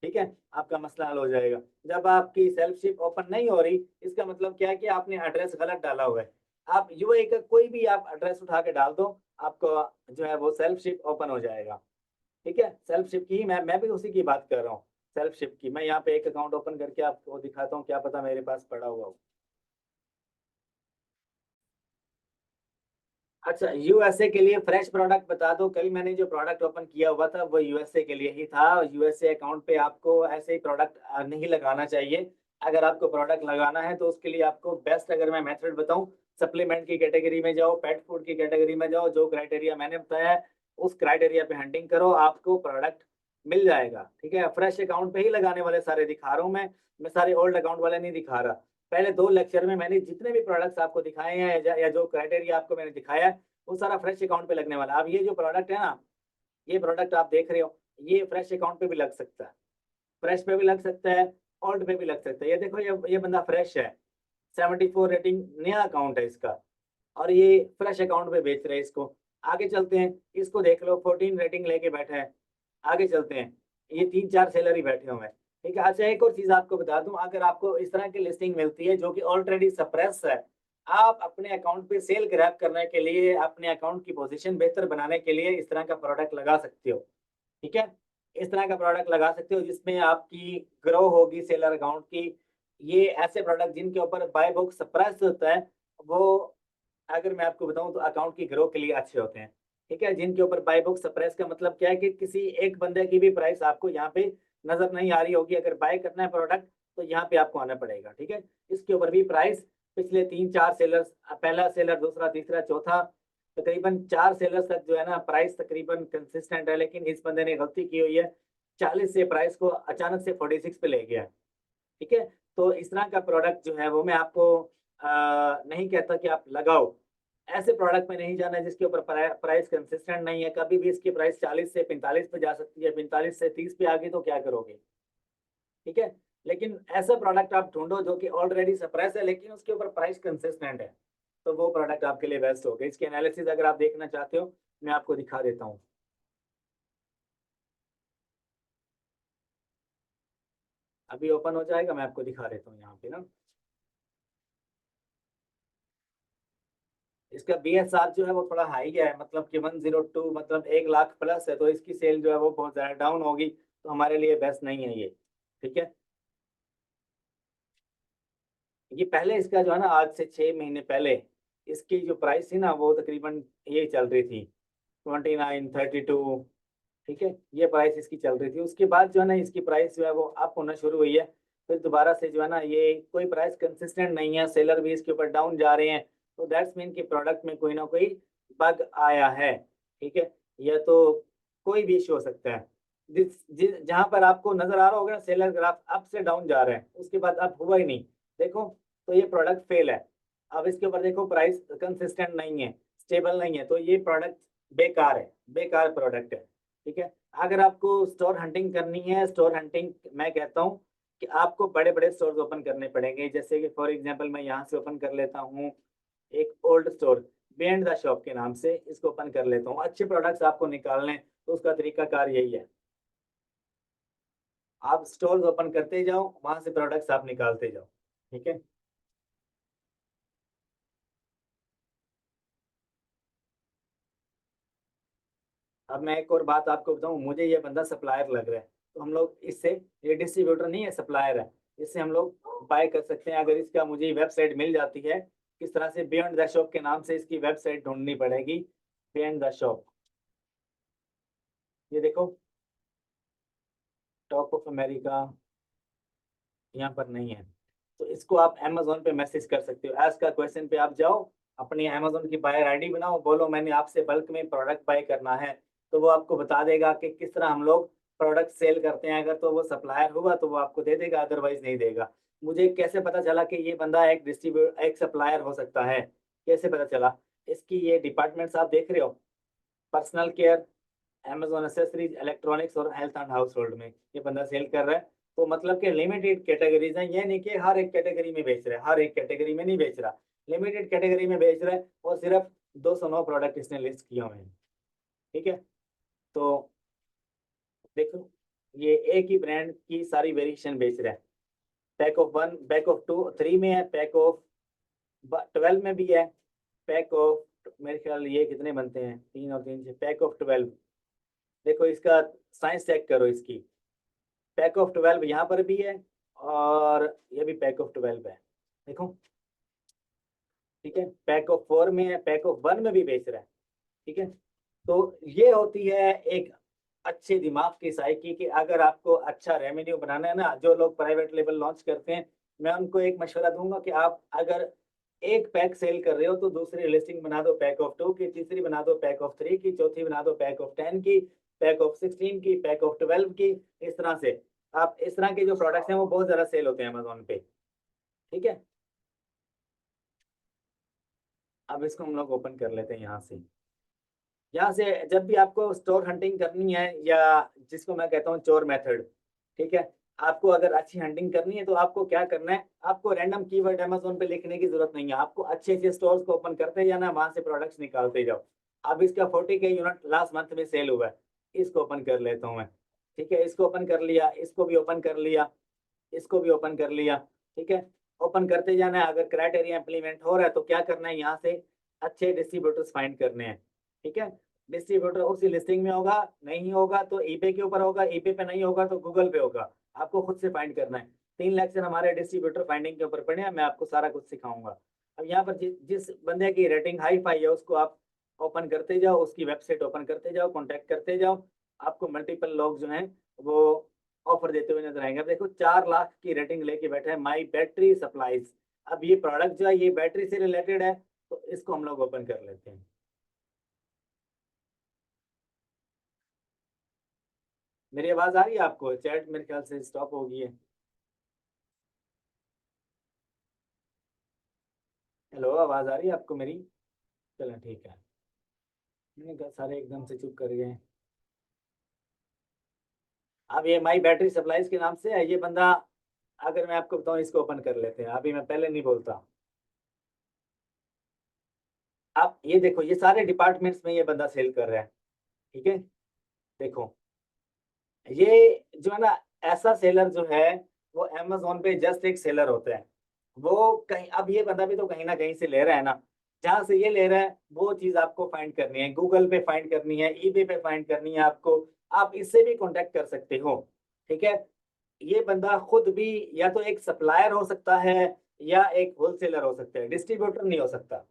ठीक है, आपका मसला हल हो जाएगा। जब आपकी सेल्फ शिप ओपन नहीं हो रही, इसका मतलब क्या है कि आपने एड्रेस गलत डाला हुआ है। आप यूएई का कोई भी आप एड्रेस उठा के डाल दो, आपको जो है वो सेल्फ शिप ओपन हो जाएगा। ठीक है, सेल्फ शिप की मैं भी उसी की बात कर रहा हूँ। सेल्फ शिप की मैं यहाँ पे एक अकाउंट ओपन करके आपको दिखाता हूँ, क्या पता मेरे पास पड़ा हुआ हो। अच्छा, यूएसए के लिए फ्रेश प्रोडक्ट बता दो। कल मैंने जो प्रोडक्ट ओपन किया हुआ था वो यूएसए के लिए ही था। यूएसए अकाउंट पे आपको ऐसे ही प्रोडक्ट नहीं लगाना चाहिए। अगर आपको प्रोडक्ट लगाना है तो उसके लिए आपको बेस्ट, अगर मैं मेथड बताऊं, सप्लीमेंट की कैटेगरी में जाओ, पेट फूड की कैटेगरी में जाओ, जो क्राइटेरिया मैंने बताया है उस क्राइटेरिया पे हंटिंग करो, आपको प्रोडक्ट मिल जाएगा। ठीक है, फ्रेश अकाउंट पे ही लगाने वाले सारे दिखा रहा हूँ मैं सारे ओल्ड अकाउंट वाले नहीं दिखा रहा। पहले 2 लेक्चर में मैंने जितने भी प्रोडक्ट्स आपको दिखाए हैं, या जो क्राइटेरिया आपको मैंने दिखाया है, वो सारा फ्रेश अकाउंट पे लगने वाला है। अब ये जो प्रोडक्ट है ना, ये प्रोडक्ट आप देख रहे हो, ये फ्रेश अकाउंट पे भी लग सकता है, फ्रेश पे भी लग सकता है, ओल्ड पे भी लग सकता है। ये देखो, ये बंदा फ्रेश है, 74 रेटिंग, नया अकाउंट है इसका, और ये फ्रेश अकाउंट पे बेच रहे हैं इसको। आगे चलते हैं, इसको देख लो, 14 रेटिंग लेके बैठा है। आगे चलते हैं, ये 3-4 सेलर ही बैठे हुए हैं। ठीक है, अच्छा एक और चीज आपको बता दूं, अगर आपको इस तरह की लिस्टिंग मिलती है जो कि ऑलरेडी सप्रेस है, आप अपने अकाउंट पे सेल ग्रैब करने के लिए, अपने अकाउंट की पोजीशन बेहतर बनाने के लिए इस तरह का प्रोडक्ट लगा सकते हो। ठीक है, इस तरह का प्रोडक्ट लगा सकते हो जिसमें आपकी ग्रो होगी सेलर अकाउंट की। ये ऐसे प्रोडक्ट जिनके ऊपर बाय बुक सप्रेस होता है, वो अगर मैं आपको बताऊं तो अकाउंट की ग्रो के लिए अच्छे होते हैं। ठीक है, जिनके ऊपर बाय बुक सप्रेस का मतलब क्या है कि किसी एक बंदे की भी प्राइस आपको यहाँ पे नजर नहीं आ रही होगी। अगर बाय करना है प्रोडक्ट तो यहाँ पे आपको आना पड़ेगा। ठीक है, इसके ऊपर भी प्राइस पिछले 3-4 सेलर्स, पहला सेलर, दूसरा, तीसरा, चौथा, तकरीबन 4 सेलर्स तक जो है ना प्राइस तकरीबन कंसिस्टेंट है। लेकिन इस बंदे ने गलती की हुई है, 40 से प्राइस को अचानक से 46 पे ले गया। ठीक है, तो इस तरह का प्रोडक्ट जो है वो मैं आपको नहीं कहता कि आप लगाओ। ऐसे प्रोडक्ट में नहीं जाना जिसके ऊपर प्राइस कंसिस्टेंट नहीं है। कभी भी इसकी प्राइस 40 से 45 पे जा सकती है, 45 से 30 पे आ गई तो क्या करोगे? ठीक है, लेकिन ऐसा प्रोडक्ट आप ढूंढो जो कि ऑलरेडी सप्रेस है लेकिन उसके ऊपर प्राइस कंसिस्टेंट है, तो वो प्रोडक्ट आपके लिए बेस्ट होगा। इसके एनालिसिस अगर आप देखना चाहते हो मैं आपको दिखा देता हूँ। अभी ओपन हो जाएगा, मैं आपको दिखा देता हूँ यहाँ पे ना। इसका BSR जो है वो थोड़ा हाई है, मतलब कि 102, मतलब 1 लाख प्लस है, तो इसकी सेल जो है वो बहुत ज्यादा डाउन होगी, तो हमारे लिए बेस्ट नहीं है ये। ठीक है, ये पहले इसका जो है ना आज से 6 महीने पहले इसकी जो प्राइस थी ना वो तकरीबन ये चल रही थी 29, 32। ठीक है, ये प्राइस इसकी चल रही थी। उसके बाद जो है ना इसकी प्राइस जो है वो अप होना शुरू हुई है। फिर दोबारा से जो है ना ये कोई प्राइस कंसिस्टेंट नहीं है, सेलर भी इसके ऊपर डाउन जा रहे हैं, तो दैट्स मीन कि प्रोडक्ट में कोई ना कोई बग आया है। ठीक है, या तो कोई भी इश्यू हो सकता है। जहां पर आपको नजर आ रहा होगा ना सेलर ग्राफ अप से डाउन जा रहा है, उसके बाद अप हुआ ही नहीं, देखो, तो ये प्रोडक्ट फेल है। अब इसके ऊपर देखो प्राइस कंसिस्टेंट नहीं है, स्टेबल नहीं है, तो ये प्रोडक्ट बेकार है, बेकार प्रोडक्ट है। ठीक है, अगर आपको स्टोर हंटिंग करनी है, स्टोर हंटिंग मैं कहता हूँ कि आपको बड़े बड़े स्टोर ओपन करने पड़ेंगे। जैसे कि फॉर एग्जांपल मैं यहाँ से ओपन कर लेता हूँ एक old store behind the shop के नाम से, इसको ओपन कर लेता हूँ। अच्छे प्रोडक्ट्स आपको निकालने तो उसका तरीकाकार यही है, आप स्टोर्स ओपन करते जाओ, वहां से प्रोडक्ट्स आप निकालते जाओ। ठीक है, अब मैं एक और बात आपको बताऊं, मुझे ये बंदा सप्लायर लग रहा है, तो हम लोग इससे, ये डिस्ट्रीब्यूटर नहीं है सप्लायर है, इससे हम लोग बाय कर सकते हैं। अगर इसका मुझे वेबसाइट मिल जाती है, किस तरह से, बियॉन्ड द शॉप के नाम से इसकी वेबसाइट ढूंढनी पड़ेगी, बियॉन्ड द शॉप। ये देखो, टॉप ऑफ अमेरिका यहाँ पर नहीं है, तो इसको आप अमेजोन पे मैसेज कर सकते हो। आज का क्वेश्चन पे आप जाओ, अपनी अमेजोन की बायर आईडी बनाओ, बोलो मैंने आपसे बल्क में प्रोडक्ट बाय करना है, तो वो आपको बता देगा कि किस तरह हम लोग प्रोडक्ट सेल करते हैं। अगर तो वो सप्लायर हुआ तो वो आपको दे देगा, अदरवाइज नहीं देगा। मुझे कैसे पता चला कि ये बंदा एक डिस्ट्रीब्यूटर, एक सप्लायर हो सकता है? कैसे पता चला? इसकी ये डिपार्टमेंट्स आप देख रहे हो, personal care, Amazon accessories, electronics और हेल्थ एंड हाउस होल्ड में ये बंदा सेल कर रहा है। तो मतलब कि लिमिटेड कैटेगरीज हैं, ये नहीं कि हर एक कैटेगरी में बेच रहा है, हर एक कैटेगरी में नहीं बेच रहा, लिमिटेड कैटेगरी में बेच रहा है, और सिर्फ 209 प्रोडक्ट इसने लिस्ट किए हुए हैं। ठीक है, तो देखो, ये एक ही ब्रांड की सारी वेरिएशन बेच रहा है। पैक ऑफ 1, पैक ऑफ 2, 3 में है, पैक ऑफ 12 में भी है, पैक ऑफ, मेरे ख्याल ये कितने बनते हैं, 3 और 3 से पैक ऑफ 12। देखो इसका साइंस चेक करो इसकी, पैक ऑफ 12 यहाँ पर भी है, और ये भी पैक ऑफ 12 है, देखो। ठीक है, पैक ऑफ 4 में है, पैक ऑफ 1 में भी बेच रहा है। ठीक है, तो ये होती है एक अच्छे दिमाग की साइकी कि अगर आपको अच्छा रेवेन्यू बनाना है ना, जो लोग प्राइवेट लेवल लॉन्च करते हैं, मैं उनको एक मशवरा दूंगा कि आप अगर एक पैक सेल कर रहे हो तो दूसरी लिस्टिंग बना दो पैक ऑफ 2 की, तीसरी बना दो पैक ऑफ 3 की, चौथी बना दो पैक ऑफ 10 की, पैक ऑफ 16 की, पैक ऑफ 12 की। इस तरह से आप, इस तरह के जो प्रोडक्ट्स हैं वो बहुत ज्यादा सेल होते हैं अमेजोन पे। ठीक है, अब इसको हम लोग ओपन कर लेते हैं यहाँ से। यहाँ से जब भी आपको स्टोर हंटिंग करनी है, या जिसको मैं कहता हूँ चोर मेथड, ठीक है, आपको अगर अच्छी हंटिंग करनी है तो आपको क्या करना है, आपको रैंडम कीवर्ड अमेजोन पे लिखने की जरूरत नहीं है, आपको अच्छे अच्छे स्टोर्स को ओपन करते जाना, वहां से प्रोडक्ट्स निकालते जाओ। अब इसका 40K यूनिट लास्ट मंथ में सेल हुआ है, इसको ओपन कर लेता हूँ मैं। ठीक है, इसको ओपन कर लिया, इसको भी ओपन कर लिया, इसको भी ओपन कर लिया। ठीक है, ओपन करते जाना है। अगर क्राइटेरिया इंप्लीमेंट हो रहा है तो क्या करना है, यहाँ से अच्छे डिस्ट्रीब्यूटर्स फाइंड करने हैं। ठीक है, डिस्ट्रीब्यूटर उसी लिस्टिंग में होगा, नहीं होगा तो ईबे के ऊपर होगा, ईबे पे नहीं होगा तो गूगल पे होगा, आपको खुद से फाइंड करना है। 3 लेक्चर हमारे डिस्ट्रीब्यूटर फाइंडिंग के ऊपर पड़े हैं, मैं आपको सारा कुछ सिखाऊंगा। अब यहाँ पर जिस बंदे की रेटिंग हाई फाई है उसको आप ओपन करते जाओ, उसकी वेबसाइट ओपन करते जाओ, कॉन्टैक्ट करते जाओ, आपको मल्टीपल लोग जो हैं वो ऑफर देते हुए नजर आएंगे। अब देखो 4 लाख की रेटिंग लेके बैठा है माई बैटरी सप्लाईज, अब ये प्रोडक्ट जो है ये बैटरी से रिलेटेड है, तो इसको हम लोग ओपन कर लेते हैं। मेरी आवाज आ रही है आपको? चैट मेरे ख्याल से स्टॉप हो गई है। हेलो, आवाज आ रही है आपको मेरी? चलो ठीक है। मैंने कहा सारे एकदम से चुप कर गए। अब ये माई बैटरी सप्लाईज के नाम से है ये बंदा। अगर मैं आपको बताऊं, इसको ओपन कर लेते हैं, अभी मैं पहले नहीं बोलता। आप ये देखो, ये सारे डिपार्टमेंट्स में ये बंदा सेल कर रहा है। ठीक है, देखो ये जो है ना, ऐसा सेलर जो है वो अमेजोन पे जस्ट एक सेलर होता है। वो कहीं, अब ये बंदा भी तो कहीं ना कहीं से ले रहा है ना। जहां से ये ले रहा है वो चीज आपको फाइंड करनी है, गूगल पे फाइंड करनी है, ईबे पे फाइंड करनी है आपको। आप इससे भी कांटेक्ट कर सकते हो। ठीक है, ये बंदा खुद भी या तो एक सप्लायर हो सकता है या एक होलसेलर हो सकता है, डिस्ट्रीब्यूटर नहीं हो सकता।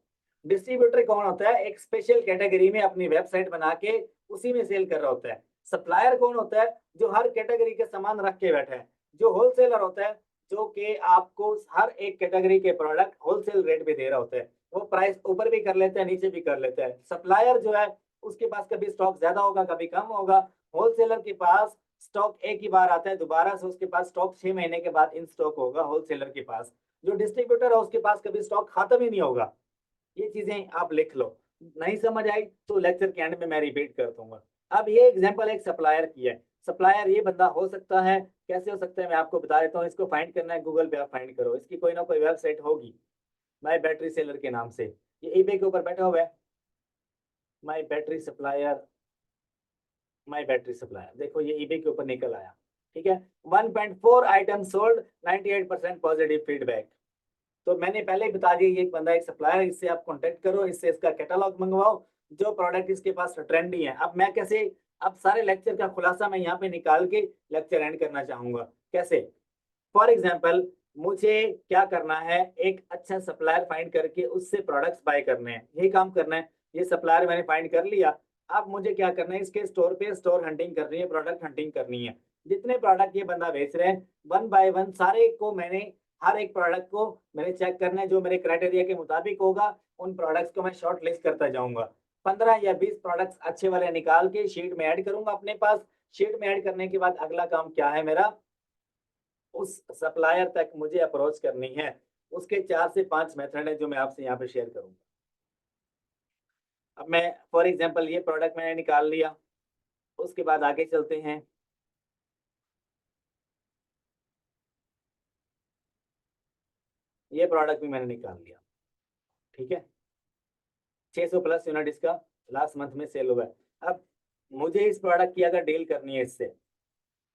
डिस्ट्रीब्यूटर कौन होता है? एक स्पेशल कैटेगरी में अपनी वेबसाइट बना के उसी में सेल कर रहा होता है। सप्लायर कौन होता है? जो हर कैटेगरी के सामान रख के बैठा है। जो होलसेलर होता है, जो कि आपको हर एक कैटेगरी के प्रोडक्ट होलसेल रेट पे दे रहा होता है। वो प्राइस ऊपर भी कर लेता है, नीचे भी कर लेता है। सप्लायर जो है उसके पास कभी स्टॉक ज्यादा होगा, कभी कम होगा। होलसेलर के पास स्टॉक एक ही बार आता है, दोबारा से उसके पास स्टॉक 6 महीने के बाद इन स्टॉक होगा होलसेलर के पास। जो डिस्ट्रीब्यूटर है उसके पास कभी स्टॉक खत्म ही नहीं होगा। ये चीजें आप लिख लो। नहीं समझ आई तो लेक्चर के एंड में मैं रिपीट कर दूंगा। अब ये एग्जांपल एक सप्लायर की है। सप्लायर ये बंदा हो सकता है, कैसे हो सकता है मैं आपको बता देता हूँ। इसको फाइंड करना है, गूगल पे आप फाइंड करो, इसकी कोई ना कोई वेबसाइट होगी माई बैटरी सेलर के नाम से। ये ईबे के ऊपर बैठा हुआ है, माई बैटरी सप्लायर। माई बैटरी सप्लायर, देखो ये ईबे के ऊपर निकल आया। ठीक है, 1.4 आइटम सोल्ड, 98% पॉजिटिव फीडबैक। तो मैंने पहले ही बता दिया, ये एक बंदा एक सप्लायर है, इससे आप कांटेक्ट करो, इससे इसका कैटलॉग मंगवाओ। जो प्रोडक्ट इसके पास ट्रेंडी है। अब मैं कैसे, अब सारे लेक्चर का खुलासा मैं यहाँ पे निकाल के लेक्चर एंड करना चाहूंगा। कैसे? फॉर एग्जाम्पल, मुझे क्या करना है, एक अच्छा सप्लायर फाइंड करके उससे प्रोडक्ट्स बाय करने हैं, यही काम करना है। ये सप्लायर मैंने फाइंड कर लिया। अब मुझे क्या करना है, इसके स्टोर पे स्टोर हंटिंग करनी है, प्रोडक्ट हंटिंग करनी है। जितने प्रोडक्ट ये बंदा बेच रहे हैं, वन बाय वन सारे को मैंने, हर एक प्रोडक्ट को मैंने चेक करना है, जो मेरे क्राइटेरिया के मुताबिक होगा उन प्रोडक्ट्स को मैं शॉर्ट लिस्ट करता जाऊंगा। 15 या 20 प्रोडक्ट्स अच्छे वाले निकाल के शीट में ऐड करूंगा अपने पास। शीट में ऐड करने के बाद अगला काम क्या है मेरा, उस सप्लायर तक मुझे अप्रोच करनी है। उसके 4 से 5 मेथड है जो मैं आपसे यहाँ पे शेयर करूंगा। अब मैं फॉर एग्जांपल ये प्रोडक्ट मैंने निकाल लिया, उसके बाद आगे चलते हैं। ये प्रोडक्ट भी मैंने निकाल लिया। ठीक है, 600 प्लस यूनिट इसका लास्ट मंथ में सेल हुआ है। अब मुझे इस प्रोडक्ट की अगर डील करनी है इससे,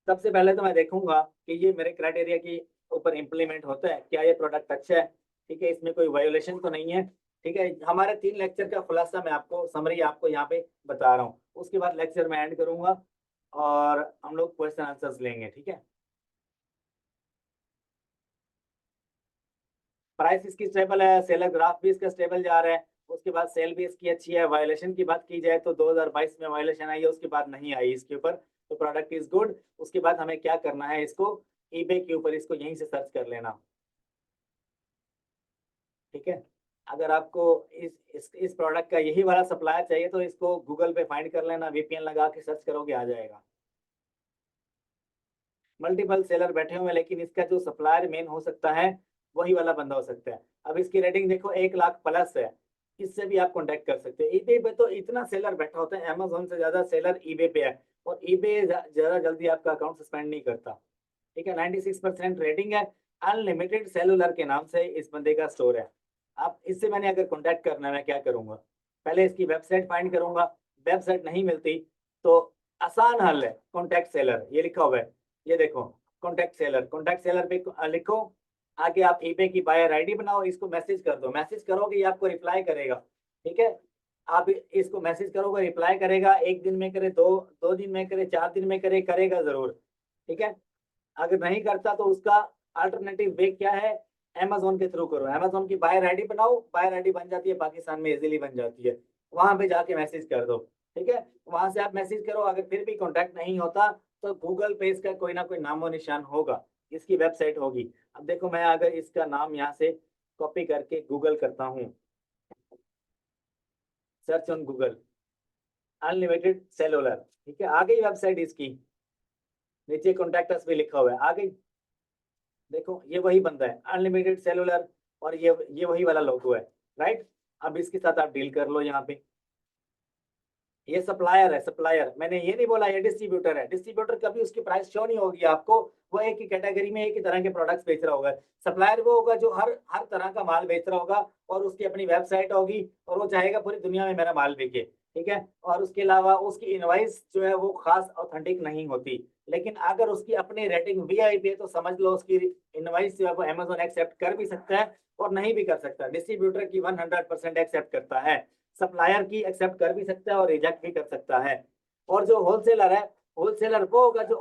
सबसे पहले तो मैं देखूंगा कि ये मेरे क्राइटेरिया के ऊपर इम्प्लीमेंट होता है, क्या ये प्रोडक्ट अच्छा है। ठीक है, इसमें कोई वायोलेशन तो नहीं है। ठीक है, हमारे 3 लेक्चर का खुलासा मैं आपको, समरी आपको यहाँ पे बता रहा हूँ। उसके बाद लेक्चर में एंड करूंगा और हम लोग क्वेश्चन आंसर्स लेंगे। ठीक है, प्राइस इसकी स्टेबल है, सेलर ग्राफ भी इसका स्टेबल जा रहा है। उसके बाद सेल भी इसकी अच्छी है। वायोलेशन की बात की जाए तो 2022 में वायोलेशन आई है, उसके बाद नहीं आई इसके ऊपर। तो प्रोडक्ट इज गुड। उसके बाद हमें क्या करना है, इसको ईबे के ऊपर इसको यहीं से सर्च कर लेना। ठीक है, अगर आपको इस प्रोडक्ट का यही वाला सप्लायर चाहिए तो इसको गूगल पे फाइंड कर लेना, वीपीएन लगा के सर्च करोगे आ जाएगा। मल्टीपल सेलर बैठे हुए हैं, लेकिन इसका जो सप्लायर मेन हो सकता है वही वाला बंदा हो सकता है। अब इसकी रेटिंग देखो 1 लाख प्लस है। इससे भी आप कांटेक्ट कर सकते हैं। ईबे पे तो इतना सेलर बैठा होता है, अमेजोन से ज्यादा सेलर ईबे पे है। और ईबे ज्यादा जल्दी आपका अकाउंट सस्पेंड नहीं करता। ठीक है, 96% रेटिंग है। अनलिमिटेड सेलुलर के नाम से इस बंदे का स्टोर है। आप इससे, मैंने अगर कांटेक्ट करना है, मैं क्या करूंगा, पहले इसकी वेबसाइट फाइंड करूंगा। वेबसाइट नहीं मिलती तो आसान हल है, कॉन्टैक्ट सेलर, ये लिखा हुआ है। ये देखो, कॉन्टैक्ट सेलर, कॉन्टैक्ट सेलर पे लिखो। आगे आप ईबे की बायर आईडी बनाओ, इसको मैसेज कर दो। मैसेज करोगे ये आपको रिप्लाई करेगा। ठीक है, आप इसको मैसेज करोगे, रिप्लाई करेगा। 1 दिन में करे, 2 दिन में करे, 4 दिन में करे, करेगा जरूर। ठीक है, अगर नहीं करता तो उसका अल्टरनेटिव वे क्या है, अमेजोन के थ्रू करो। अमेजोन की बायर आईडी बनाओ, बायर आईडी बन जाती है, पाकिस्तान में इजीली बन जाती है। वहां पे जाके मैसेज कर दो। ठीक है, वहां से आप मैसेज करो। अगर फिर भी कांटेक्ट नहीं होता तो गूगल पे इसका कोई ना कोई नामो निशान होगा, इसकी वेबसाइट होगी। अब देखो, मैं अगर इसका नाम यहाँ से कॉपी करके गूगल करता हूँ, search on Google unlimited cellular, ठीक है, आ गई वेबसाइट इसकी, नीचे कॉन्टैक्ट अस भी लिखा हुआ है, आ गई। देखो ये वही बंदा है अनलिमिटेड सेलुलर, और ये वही वाला लोगो है, राइट। अब इसके साथ आप डील कर लो यहाँ पे। ये सप्लायर है, सप्लायर, मैंने ये नहीं बोला ये डिस्ट्रीब्यूटर है। डिस्ट्रीब्यूटर कभी उसकी प्राइस शो नहीं होगी आपको, वो एक ही कैटेगरी में एक ही तरह के प्रोडक्ट्स बेच रहा होगा। सप्लायर वो होगा जो हर हर तरह का माल बेच रहा होगा, और उसकी अपनी वेबसाइट होगी, और वो चाहेगा पूरी दुनिया में मेरा माल बिके, ठीक है। और उसके अलावा उसकी इनवाइस जो है वो खास ऑथेंटिक नहीं होती, लेकिन अगर उसकी अपनी रेटिंग वीआईपी है तो समझ लो उसकी इनवाइस जो है वो अमेजोन एक्सेप्ट कर भी सकता है और नहीं भी कर सकता। डिस्ट्रीब्यूटर की 100% एक्सेप्ट करता है, सप्लायर की एक्सेप्ट कर भी सकता है और रिजेक्ट भी कर सकता है। और जो होलसेलर है, होलसेलर वो होगा जो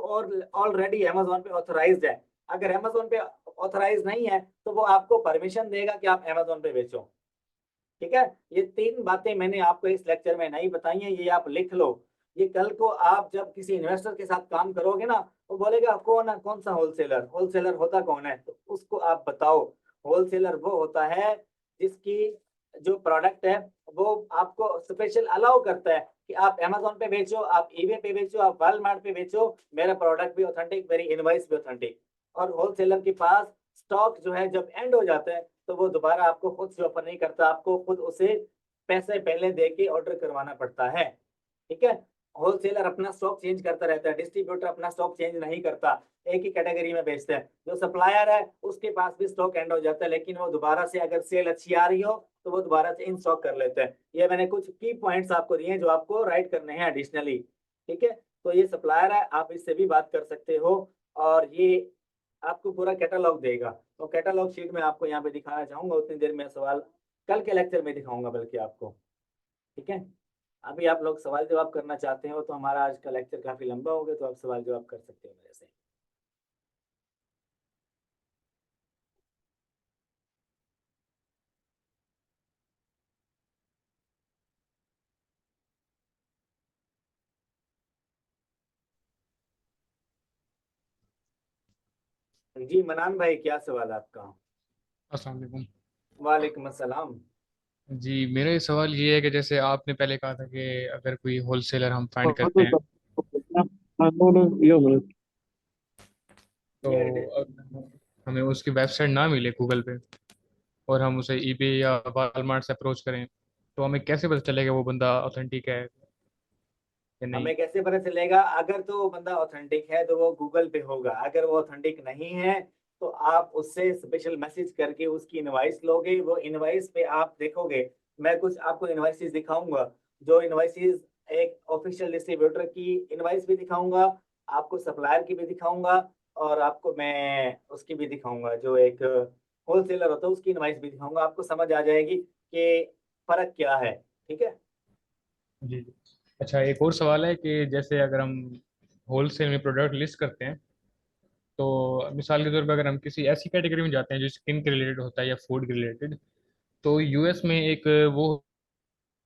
ऑलरेडी अमेजोन पे ऑथराइज्ड है। अगर अमेजोन पे ऑथराइज नहीं है तो वो आपको परमिशन देगा कि आप अमेजोन पे बेचो, ठीक है। ये 3 बातें मैंने आपको इस लेक्चर में नहीं बताई हैं, ये आप लिख लो। ये कल को आप जब किसी इन्वेस्टर के साथ काम करोगे ना, वो बोलेगा कौन सा होलसेलर, होलसेलर होता कौन है, तो उसको आप बताओ। होलसेलर वो होता है जिसकी जो प्रोडक्ट है वो आपको स्पेशल अलाउ करता है कि आप अमेजोन पे बेचो, आप ईबे पे बेचो, आप वॉलमार्ट पे बेचो, मेरा प्रोडक्ट भी ऑथेंटिक, मेरी इनवॉइस भी ऑथेंटिक। और होलसेलर के पास स्टॉक जो है जब एंड हो जाता है तो वो दोबारा आपको खुद से ऑफर नहीं करता, आपको खुद उसे पैसे पहले दे के ऑर्डर करवाना पड़ता है, ठीक है। होलसेलर अपना स्टॉक चेंज करता रहता है, डिस्ट्रीब्यूटर अपना स्टॉक चेंज नहीं करता, एक ही कैटेगरी में बेचता है। जो सप्लायर है उसके पास भी स्टॉक एंड हो जाता है, लेकिन वो दोबारा से अगर सेल अच्छी आ रही हो तो वो दोबारा से इन स्टॉक कर लेते हैं। ये मैंने कुछ की पॉइंट्स आपको दिए हैं जो आपको राइट करने हैं एडिशनली, ठीक है। तो ये सप्लायर है, आप इससे भी बात कर सकते हो, और ये आपको पूरा कैटलॉग देगा। तो कैटलॉग शीट में आपको यहाँ पे दिखाना चाहूंगा, उतनी देर में सवाल कल के लेक्चर में दिखाऊंगा बल्कि आपको, ठीक है। अभी आप लोग सवाल जवाब करना चाहते हो तो हमारा आज का लेक्चर काफी लंबा हो गया, तो आप सवाल जवाब कर सकते हो मेरे से। जी मनान भाई, क्या सवाल है आपका? अस्सलाम वालेकुम। वालेकुम अस्सलाम। जी, मेरा ये सवाल ये है कि जैसे आपने पहले कहा था कि अगर कोई होलसेलर हम फाइंड करते हैं तो ये अगर हमें उसकी वेबसाइट ना मिले गूगल पे और हम उसे ईबे या वॉलमार्ट से अप्रोच करें, तो हमें कैसे पता चलेगा वो बंदा ऑथेंटिक है या नहीं? हमें कैसे पता चलेगा? अगर तो वो बंदा ऑथेंटिक है तो वो गूगल पे होगा, अगर वो ऑथेंटिक नहीं है तो आप उससे स्पेशल मैसेज करके उसकी इनवाइस लोगे, वो इनवाइस पे आप देखोगे। मैं कुछ आपको इनवाइसेस दिखाऊंगा, जो इनवाइसेस एक ऑफिशियल डिस्ट्रीब्यूटर की इनवाइस भी दिखाऊंगा, आपको सप्लायर की भी दिखाऊंगा, और आपको मैं उसकी भी दिखाऊंगा जो एक होलसेलर होता है उसकी इनवाइस भी दिखाऊंगा। आपको समझ आ जाएगी कि फर्क क्या है, ठीक है। जी जी। अच्छा, एक और सवाल है कि जैसे अगर हम होलसेल में प्रोडक्ट लिस्ट करते हैं, तो मिसाल के तौर पर अगर हम किसी ऐसी कैटेगरी में जाते हैं जो स्किन के रिलेटेड होता है या फूड के रिलेटेड, तो यूएस में एक वो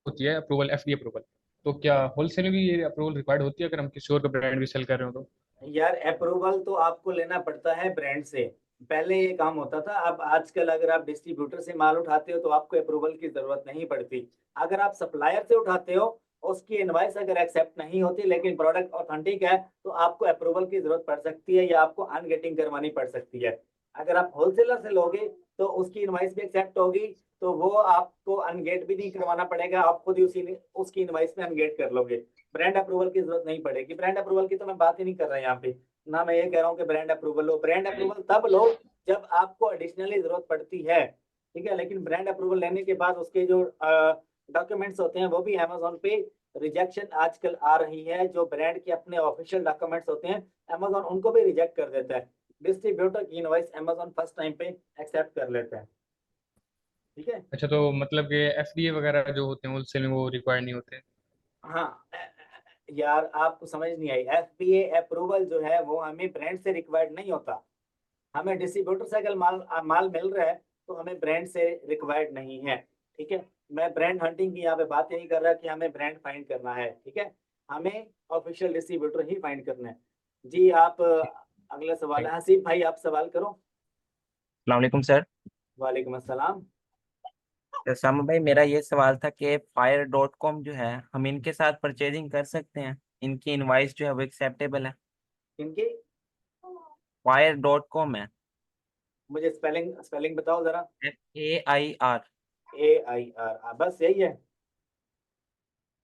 होती है अप्रूवल, एफडीए अप्रूवल। तो क्या होलसेल में भी ये अप्रूवल रिक्वायर्ड होती है अगर हम किसी और का ब्रांड भी सेल कर रहे हो तो? यार अप्रूवल तो आपको लेना पड़ता है ब्रांड से, पहले ये काम होता था। अब आजकल अगर आप डिस्ट्रीब्यूटर से माल उठाते हो तो आपको अप्रूवल की जरूरत नहीं पड़ती। अगर आप सप्लायर से उठाते हो, उसकी इनवाइस अगर एक्सेप्ट नहीं होती लेकिन प्रोडक्ट ऑथेंटिक है, तो आपको अप्रूवल की जरूरत पड़ सकती है या आपको अनगेटिंग करवानी पड़ सकती है। अगर आप होलसेलर से लोगे तो उसकी इनवाइस भी एक्सेप्ट होगी, तो वो आपको अनगेट भी नहीं करवाना पड़ेगा, आप खुद ही उसी उसकी इनवाइस में अनगेट कर लोगे। ब्रांड अप्रूवल की जरूरत नहीं पड़ेगी। ब्रांड अप्रूवल की तो मैं बात ही नहीं कर रहा यहाँ पे, ना मैं ये कह रहा हूँ कि ब्रांड अप्रूवल लो। ब्रांड अप्रूवल तब लो जब आपको एडिशनली जरूरत पड़ती है, ठीक है। लेकिन ब्रांड अप्रूवल लेने के बाद उसके जो डॉक्यूमेंट्स होते हैं वो भी अमेजोन पे रिजेक्शन आजकल आ रही है। जो ब्रांड के अपने ऑफिशियल डॉक्यूमेंट्स होते हैं अमेजोन उनको भी रिजेक्ट कर देता है। डिस्ट्रीब्यूटर की इनवॉइस अमेजोन फर्स्ट टाइम पे एक्सेप्ट कर लेता है, ठीक है। अच्छा, तो मतलब कि एफडीए वगैरह जो होते हैं होलसेल में वो रिक्वायर्ड नहीं होते? हाँ यार आपको समझ नहीं आई, एफबीए अप्रूवल जो है वो हमें ब्रांड से रिक्वायर्ड नहीं होता। हमें डिस्ट्रीब्यूटर से अगर माल मिल रहा है तो हमें ब्रांड से रिक्वायर्ड नहीं है, ठीक है। मैं ब्रांड हंटिंग की यहाँ पे बात नहीं कर रहा कि हमें ब्रांड फाइंड करना है, ठीक है। हमें ऑफिशियल डिस्ट्रीब्यूटर ही फाइंड करना है। जी आप ठीक अगला सवाल है। है, हसीब भाई आप सवाल करो। अलैक्म सर। वालेकुम अस्सलाम। तो सामा भाई, मेरा ये सवाल था कि Fire.com जो है, हम इनके साथ परचेजिंग कर सकते हैं? इनकी इनवाइस जो है वो एक्सेप्टेबल है? इनकी Fire.com है। मुझे स्पेलिंग स्पेलिंग बताओ जरा। FAIR। AIR, बस यही है।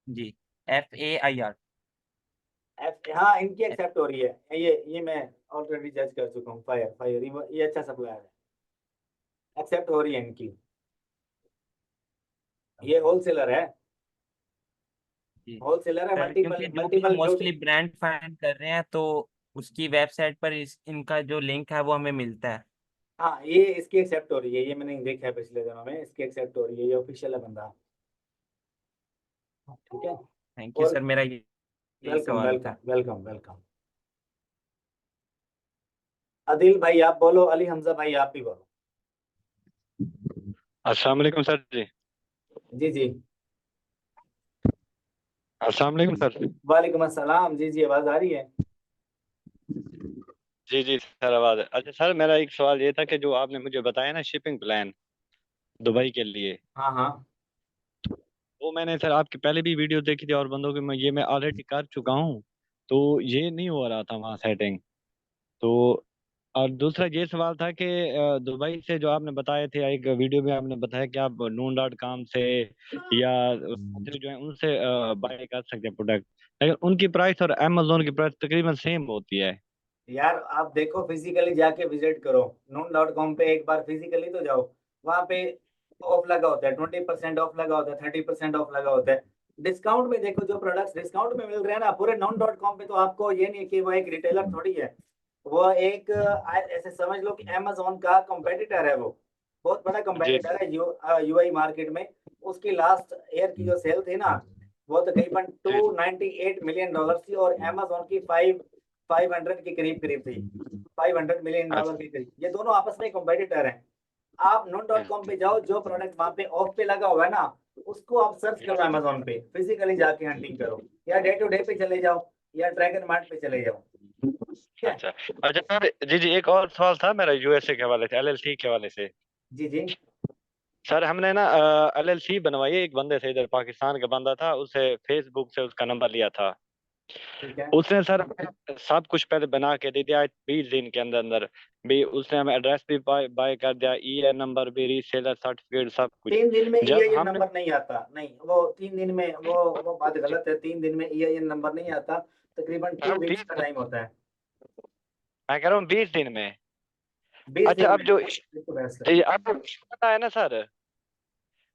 जी, FAIR। हाँ, इनकी एक्सेप्ट हो रही है, ये मैं ऑलरेडी जज कर चुका हूँ। फायर फायर ये अच्छा सप्लायर है, एक्सेप्ट हो रही है इनकी। ये होलसेलर है, जी होलसेलर है, सर, मल्टीपल क्योंकि जो भी हम मल्टीपल मोस्टली ब्रांड फाइंड कर रहे हैं तो उसकी वेबसाइट पर इनका जो लिंक है वो हमें मिलता है। हाँ, ये इसकी एक्सेप्ट हो रही है, ये मैंने देखा है पिछले दिनों में, इसकी एक्सेप्ट हो रही है, ये ऑफिशियल है बंदा। ठीक है। थैंक यू और सर, मेरा यही वेलकम सवाल वेलकम था। Welcome welcome. आदिल भाई आप बोलो, अली हमजा भाई आप भी बोलो। अस्सलाम वालेकुम सर जी। जी जी। अस्सलाम वालेकुम सर। वालेकुम अस्सलाम। जी जी, आवाज आ रही है। जी जी सर, आवाज़ है। अच्छा सर, मेरा एक सवाल ये था कि जो आपने मुझे बताया ना शिपिंग प्लान दुबई के लिए, हाँ हाँ। वो मैंने सर आपकी पहले भी वीडियो देखी थी और बंदों की मैं ऑलरेडी कर चुका हूँ। तो ये नहीं हो रहा था वहाँ सेटिंग। तो और दूसरा ये सवाल था कि दुबई से जो आपने बताए थे, एक वीडियो में आपने बताया कि आप noon.com से या जो है उनसे बाय कर सकते हैं प्रोडक्ट, लेकिन उनकी प्राइस और अमेजोन की प्राइस तकरीबन सेम होती है। यार आप देखो, फिजिकली जाके विजिट करो, noon.com पे एक बार फिजिकली तो जाओ। वहां पे ऑफ लगा होता है, 20% ऑफ लगा होता है, 30% ऑफ लगा होता है। डिस्काउंट में देखो, जो प्रोडक्ट्स डिस्काउंट में मिल रहे हैं ना पूरे noon.com पे, तो आपको ये नहीं है कि वो एक रिटेलर थोड़ी है, वो एक ऐसे समझ लो कि अमेजोन का कंपेटिटर है वो, बहुत बड़ा जी कंपेटिटर है यूआई मार्केट में। उसकी लास्ट ईयर की जो सेल थी ना, वो तकरीबन जी। 298 मिलियन डॉलर थी, और अमेजोन की 500 के करीब करीब थी, 500 मिलियन डॉलर अच्छा। के करीब। ये दोनों आपस में कंपेटिटर हैं। आप noon.com पे जाओ, जो प्रोडक्ट वहां पे ऑफ पे लगा हुआ है ना, उसको आप सर्च करो अमेजोन पे, फिजिकली जाके हंटिंग करो, या डे टू डे पे चले जाओ, या ड्रैगन मार्ट पे चले जाओ। ठीक है। अच्छा। अच्छा सर, जी जी, एक और सवाल था मेरा यूएसए के हवाले से, एलएलसी के हवाले से। जी जी। सर हमने ना एलएलसी बनवाई है, एक बंदे से, इधर पाकिस्तान का बंदा था, उसे फेसबुक से उसका नंबर लिया था। ठीक है। उसने सर सब कुछ पहले बना के दे दिया 20 दिन के अंदर अंदर। भी उसने हमें एड्रेस भी बाय कर दिया, ईएन नंबर भी, रीसेलर सर्टिफिकेट, सब कुछ। 3 दिन में जब EIN हमने नंबर नहीं आता, नहीं वो 3 दिन में, वो बात गलत है, 3 दिन में EIN नंबर नहीं आता, तकरीबन सर 2 वीक्स का टाइम होता है। मैं कह रहा हूँ 20 दिन में। 20 दिन अच्छा, अब में जो ये तो बहस है। ये अब पता है ना सर,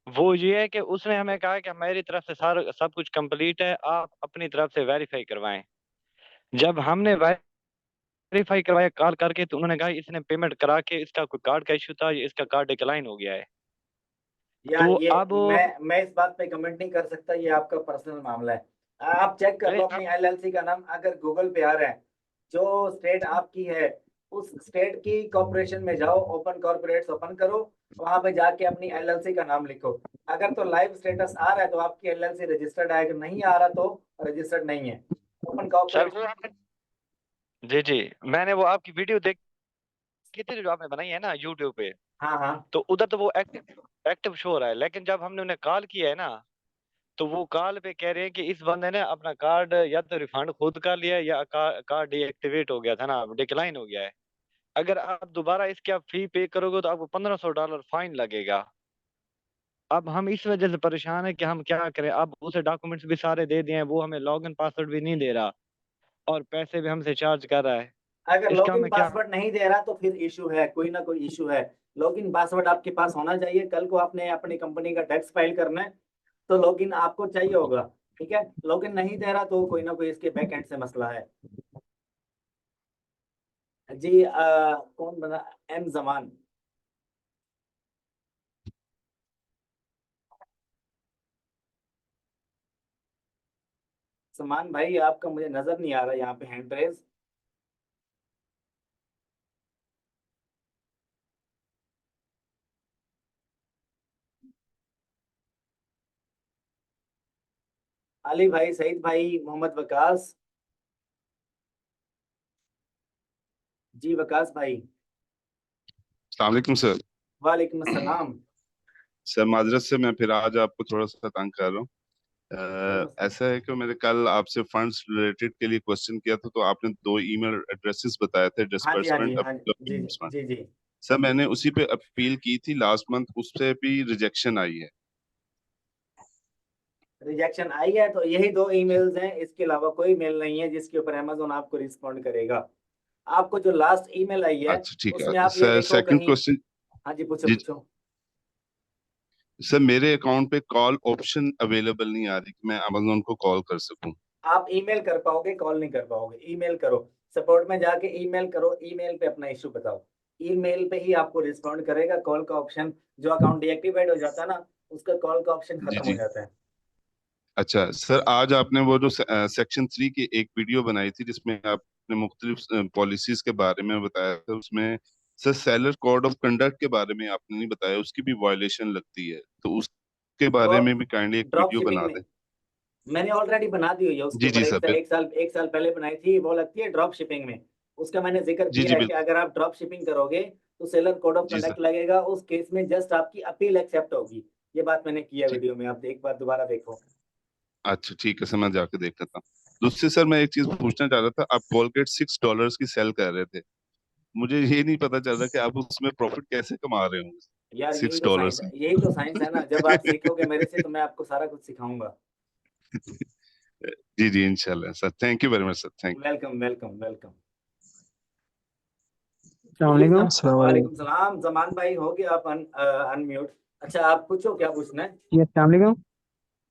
वो ये है कि उसने हमें कहा कि मेरी तरफ से सारा सब कुछ कंप्लीट है, आप अपनी तरफ से वेरीफाई करवाएं। जब हमने वेरीफाई करवाया कॉल करके, तो उन्होंने कहा इसने पेमेंट करा के, इसका कोई कार्ड का इशू था, इसका कार्ड डिक्लाइन हो गया है। यार तो ये अब मैं इस बात पे कमेंट नहीं कर सकता, ये आपका पर्सनल मामला है। आप चेक कर नहीं, लो अपनी LLC का नाम, अगर गूगल पे आ रहा है, जो स्टेट आपकी है उस स्टेट की कॉर्पोरेशन में जाओ, ओपन कॉर्पोरेट्स ओपन करो, वहां पे जाके अपनी LLC का नाम लिखो। अगर तो लाइव स्टेटस आ रहा है तो आपकी LLC रजिस्टर्ड है, अगर नहीं आ रहा तो रजिस्टर्ड नहीं है। Open sir corporate. जी जी, मैंने वो आपकी वीडियो देखी थी जो आपने बनाई है ना यूट्यूब पे। हाँ हाँ। तो उधर तो वो एक्टिव एक्टिव शो हो रहा है, लेकिन जब हमने उन्हें कॉल किया है ना, तो वो कॉल पे कह रहे हैं कि इस बंदे ने अपना कार्ड या तो रिफंड खुद कर लिया है, या कार्ड डीएक्टिवेट हो गया था ना, डिक्लाइन हो गया है। अगर आप दोबारा इसके आप फी पे करोगे तो आपको $1500 फाइन लगेगा। अब हम इस वजह से परेशान है कि हम क्या करें। अब उसे डॉक्यूमेंट्स भी सारे दे दिए हैं, वो हमें लॉगिन पासवर्ड भी नहीं दे रहा, और पैसे भी हमसे चार्ज कर रहा है। अगर इसका लॉगिन हमें क्या। पासवर्ड नहीं दे रहा तो फिर इशू है, कोई ना कोई इशू है। लॉगिन पासवर्ड आपके पास होना चाहिए, कल को आपने अपनी कंपनी का टैक्स फाइल करना है तो लॉगिन आपको चाहिए होगा। ठीक है, लॉगिन नहीं दे रहा तो कोई ना कोई इसके बैक एंड से मसला है। जी कौन बना? एम जमान। समान भाई आपका मुझे नजर नहीं आ रहा यहाँ पे हैंड रेज। अली भाई, सईद भाई, मोहम्मद वकास। जी वकास भाई। अस्सलाम वालेकुम सर। वालेकुम अस्सलाम। सर माजरत से मैं फिर आज आपको थोड़ा सा तंग कर रहा हूँ। बोलो। ऐसा है कि मैंने कल आपसे फंड्स रिलेटेड के लिए क्वेश्चन किया था, तो आपने 2 ईमेल एड्रेसेस बताए थे, हाँ जी, हाँ जी, डिसबर्समेंट हाँ जी, फंड। जी जी। सर मैंने उसी पे अपील की थी लास्ट मंथ, उससे भी रिजेक्शन आई है। रिजेक्शन आई है तो यही 2 ईमेल्स हैं, इसके अलावा कोई मेल नहीं है जिसके ऊपर अमेजोन आपको रिस्पॉन्ड करेगा। आपको जो लास्ट ईमेल आई है अच्छा ठीक उसमें है आप ये सर। देखो सेकंड कहीं। क्वेश्चन। हाँ जी, पूछो जी पूछो। सर, मेरे अकाउंट पे कॉल ऑप्शन अवेलेबल नहीं आ रही कि मैं अमेजोन को कॉल कर सकूं। आप ईमेल कर पाओगे, कॉल नहीं कर पाओगे। ईमेल करो, सपोर्ट में जाके ईमेल करो, ईमेल पे अपना इशू बताओ। ईमेल पे ही आपको रिस्पॉन्ड करेगा। कॉल का ऑप्शन, जो अकाउंट डीएक्टिवेट हो जाता है ना, उसका कॉल का ऑप्शन जी खत्म हो जी। जाता है। अच्छा सर, आज आपने वो जो सेक्शन 3 की एक वीडियो बनाई थी जिसमें आपने मुख्तलिफ पॉलिसीज के बारे में बताया था, उसमें sir seller code of conduct के बारे में आपने नहीं बताया, उसकी भी वायलेशन लगती है, तो उसके बारे ड्रॉप में भी काइंडली एक ड्रॉप वीडियो शिपिंग बना में दें। मैंने ऑलरेडी बना दी हुई है उसके जी ऊपर। जी सर, बिल्कुल। एक साल पहले बनाई थी, वो लगती है ड्रॉप शिपिंग में। उसका मैंने जिक्र जी किया जी है कि बिल्कुल। अगर आप ड्रॉप शिपिंग करोगे तो सेलर कोड ऑफ जी सर। कंडक्ट लगेगा। उस केस में जस्ट आपकी अपील एक्सेप्ट होगी। ये बात मैंने किया ठीक। वीडियो में, आप एक बार दोबारा देखो। अच्छा ठीक है सर, मैं जाके देख लेता हूँ। दूसरी सर, मैं एक चीज पूछना चाह रहा था। आप कोलगेट $6 की सेल कर रहे थे, मुझे ये नहीं पता चल रहा कि आप उसमें प्रॉफिट कैसे कमा रहे होंगे यार $6 में। यही तो साइंस है ना। जब आप सीखोगे मेरे से तो मैं आपको सारा कुछ सिखाऊंगा। जी जी इंशाल्लाह sir, thank you very much sir, thank welcome welcome welcome. जी अस्सलाम अस्सलाम वालेकुम। वालेकुम सलाम। जमान भाई हो गया आप अनम्यूट। अच्छा, आप पूछो क्या पूछना है। जी अस्सलाम वालेकुम।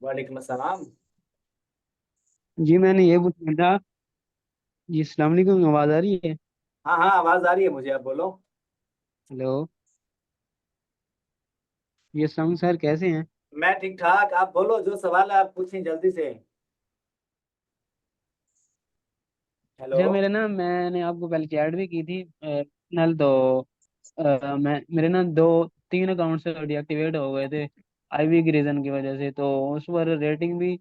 वालेकुम अस्सलाम। जी मैंने ये पूछना था। जी अस्सलाम वालेकुम, आवाज़ आ रही है? हाँ हाँ, आवाज आ रही है मुझे, आप बोलो। हेलो। जी अस्सलाम वालेकुम सर, कैसे हैं? मैं ठीक ठाक, आप बोलो जो सवाल है आप पूछें जल्दी से। हेलो। अच्छा, मेरे ना मैंने आपको पहले चैट भी की थी नल तो मैं मेरे ना 2-3 अकाउंट से डीएक्टिवेट हो गए थे आईवी की रीज़न की वजह से। तो उस पर रेटिंग भी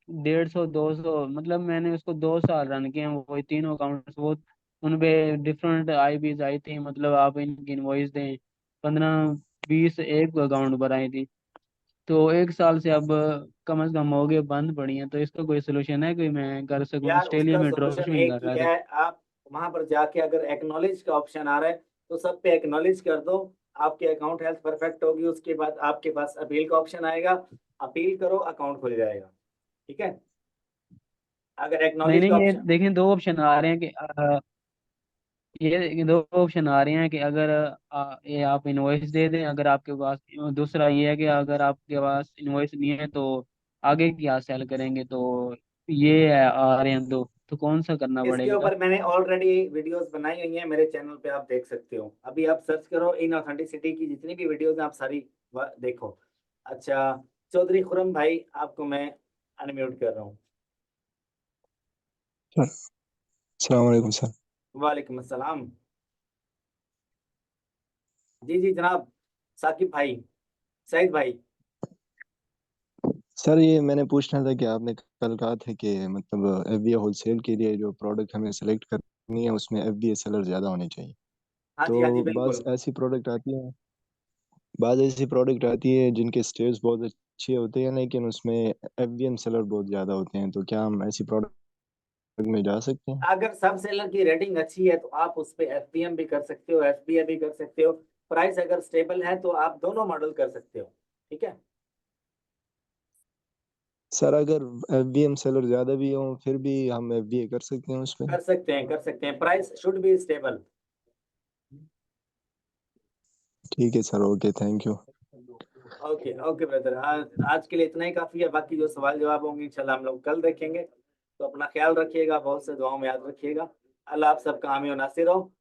150-200, मतलब मैंने उसको 2 साल रन किए हैं वही तीनों अकाउंट्स। वो उन पे डिफरेंट आईपीज आई थी, मतलब आप इनकी इनवॉइस दें। 15-20 एक अकाउंट पर आई थी। तो 1 साल से अब कम से कम हो गए बंद पड़ी हैं। तो इसका कोई सोल्यूशन है कोई मैं कर सकूं? यार ऑस्ट्रेलिया उसका में ड्रॉप सॉल्यूशन शिपिंग एक कर ही रहा था। है। आप वहां पर जाके अगर एक्नॉलेज का ऑप्शन आ रहा है तो सब पे एक्नॉलेज कर दो। आपके अकाउंट हेल्थ परफेक्ट होगी, उसके बाद आपके पास अपील का ऑप्शन आएगा। अपील करो, अकाउंट खुल जाएगा। ठीक है, अगर नहीं एक्नॉलेज का नहीं, ये ऑप्शन। देखें 2 ऑप्शन आ रहे हैं कि ये 2 ऑप्शन आ रहे हैं कि अगर ये आप इनवॉइस दे दें अगर आपके पास। दूसरा ये है कि अगर आपके पास इनवॉइस नहीं है तो आगे क्या सेल करेंगे। तो ये आ रहे हैं दो, तो कौन सा करना इसके पड़ेगा? ऊपर मैंने ऑलरेडी वीडियोस बनाई हुई हैं मेरे चैनल पे, आप देख सकते हो। अभी आप सर्च करो इन ऑथेंटिसिटी की जितनी भी वीडियोस हैं, आप सारी देखो। अच्छा, चौधरी खुरम भाई आपको मैं अनम्यूट कर रहा हूँ। सर अस्सलाम वालेकुम सर। वालेकुम अस्सलाम। जी जी जनाब। साकिब भाई, सईद भाई। सर ये मैंने पूछना था कि आपने कल कहा था कि मतलब एफबीए होलसेल के लिए जो प्रोडक्ट हमें सेलेक्ट करनी है उसमें एफबीए सेलर ज़्यादा होने चाहिए। हाँ जी तो बिल्कुल। बाज़ ऐसी प्रोडक्ट आती है जिनके स्टेज बहुत अच्छे होते हैं लेकिन उसमें एफबीएम सेलर बहुत ज़्यादा होते हैं, तो क्या हम ऐसी प्रोडक्ट में जा सकते हैं? अगर सब सेलर की रेटिंग अच्छी है तो आप उस पे एफपीएम भी कर सकते हो, एफबीए भी कर सकते हो। प्राइस अगर स्टेबल है तो आप दोनों मॉडल कर सकते हो। ठीक है। सर अगर एफबीएम सेलर ज़्यादा भी हों फिर भी हम एफबीए कर सकते हैं उस पर? कर सकते हैं, प्राइस शुड बी स्टेबल। ठीक है sir, okay, thank you. Okay okay brother, आज के लिए इतना ही काफी है। बाकी जो सवाल जवाब होंगे इंशाल्लाह हम लोग कल देखेंगे। तो अपना ख्याल रखिएगा, बहुत से दुआओं में याद रखिएगा। अल्लाह आप सबका हामी और नासिर हो।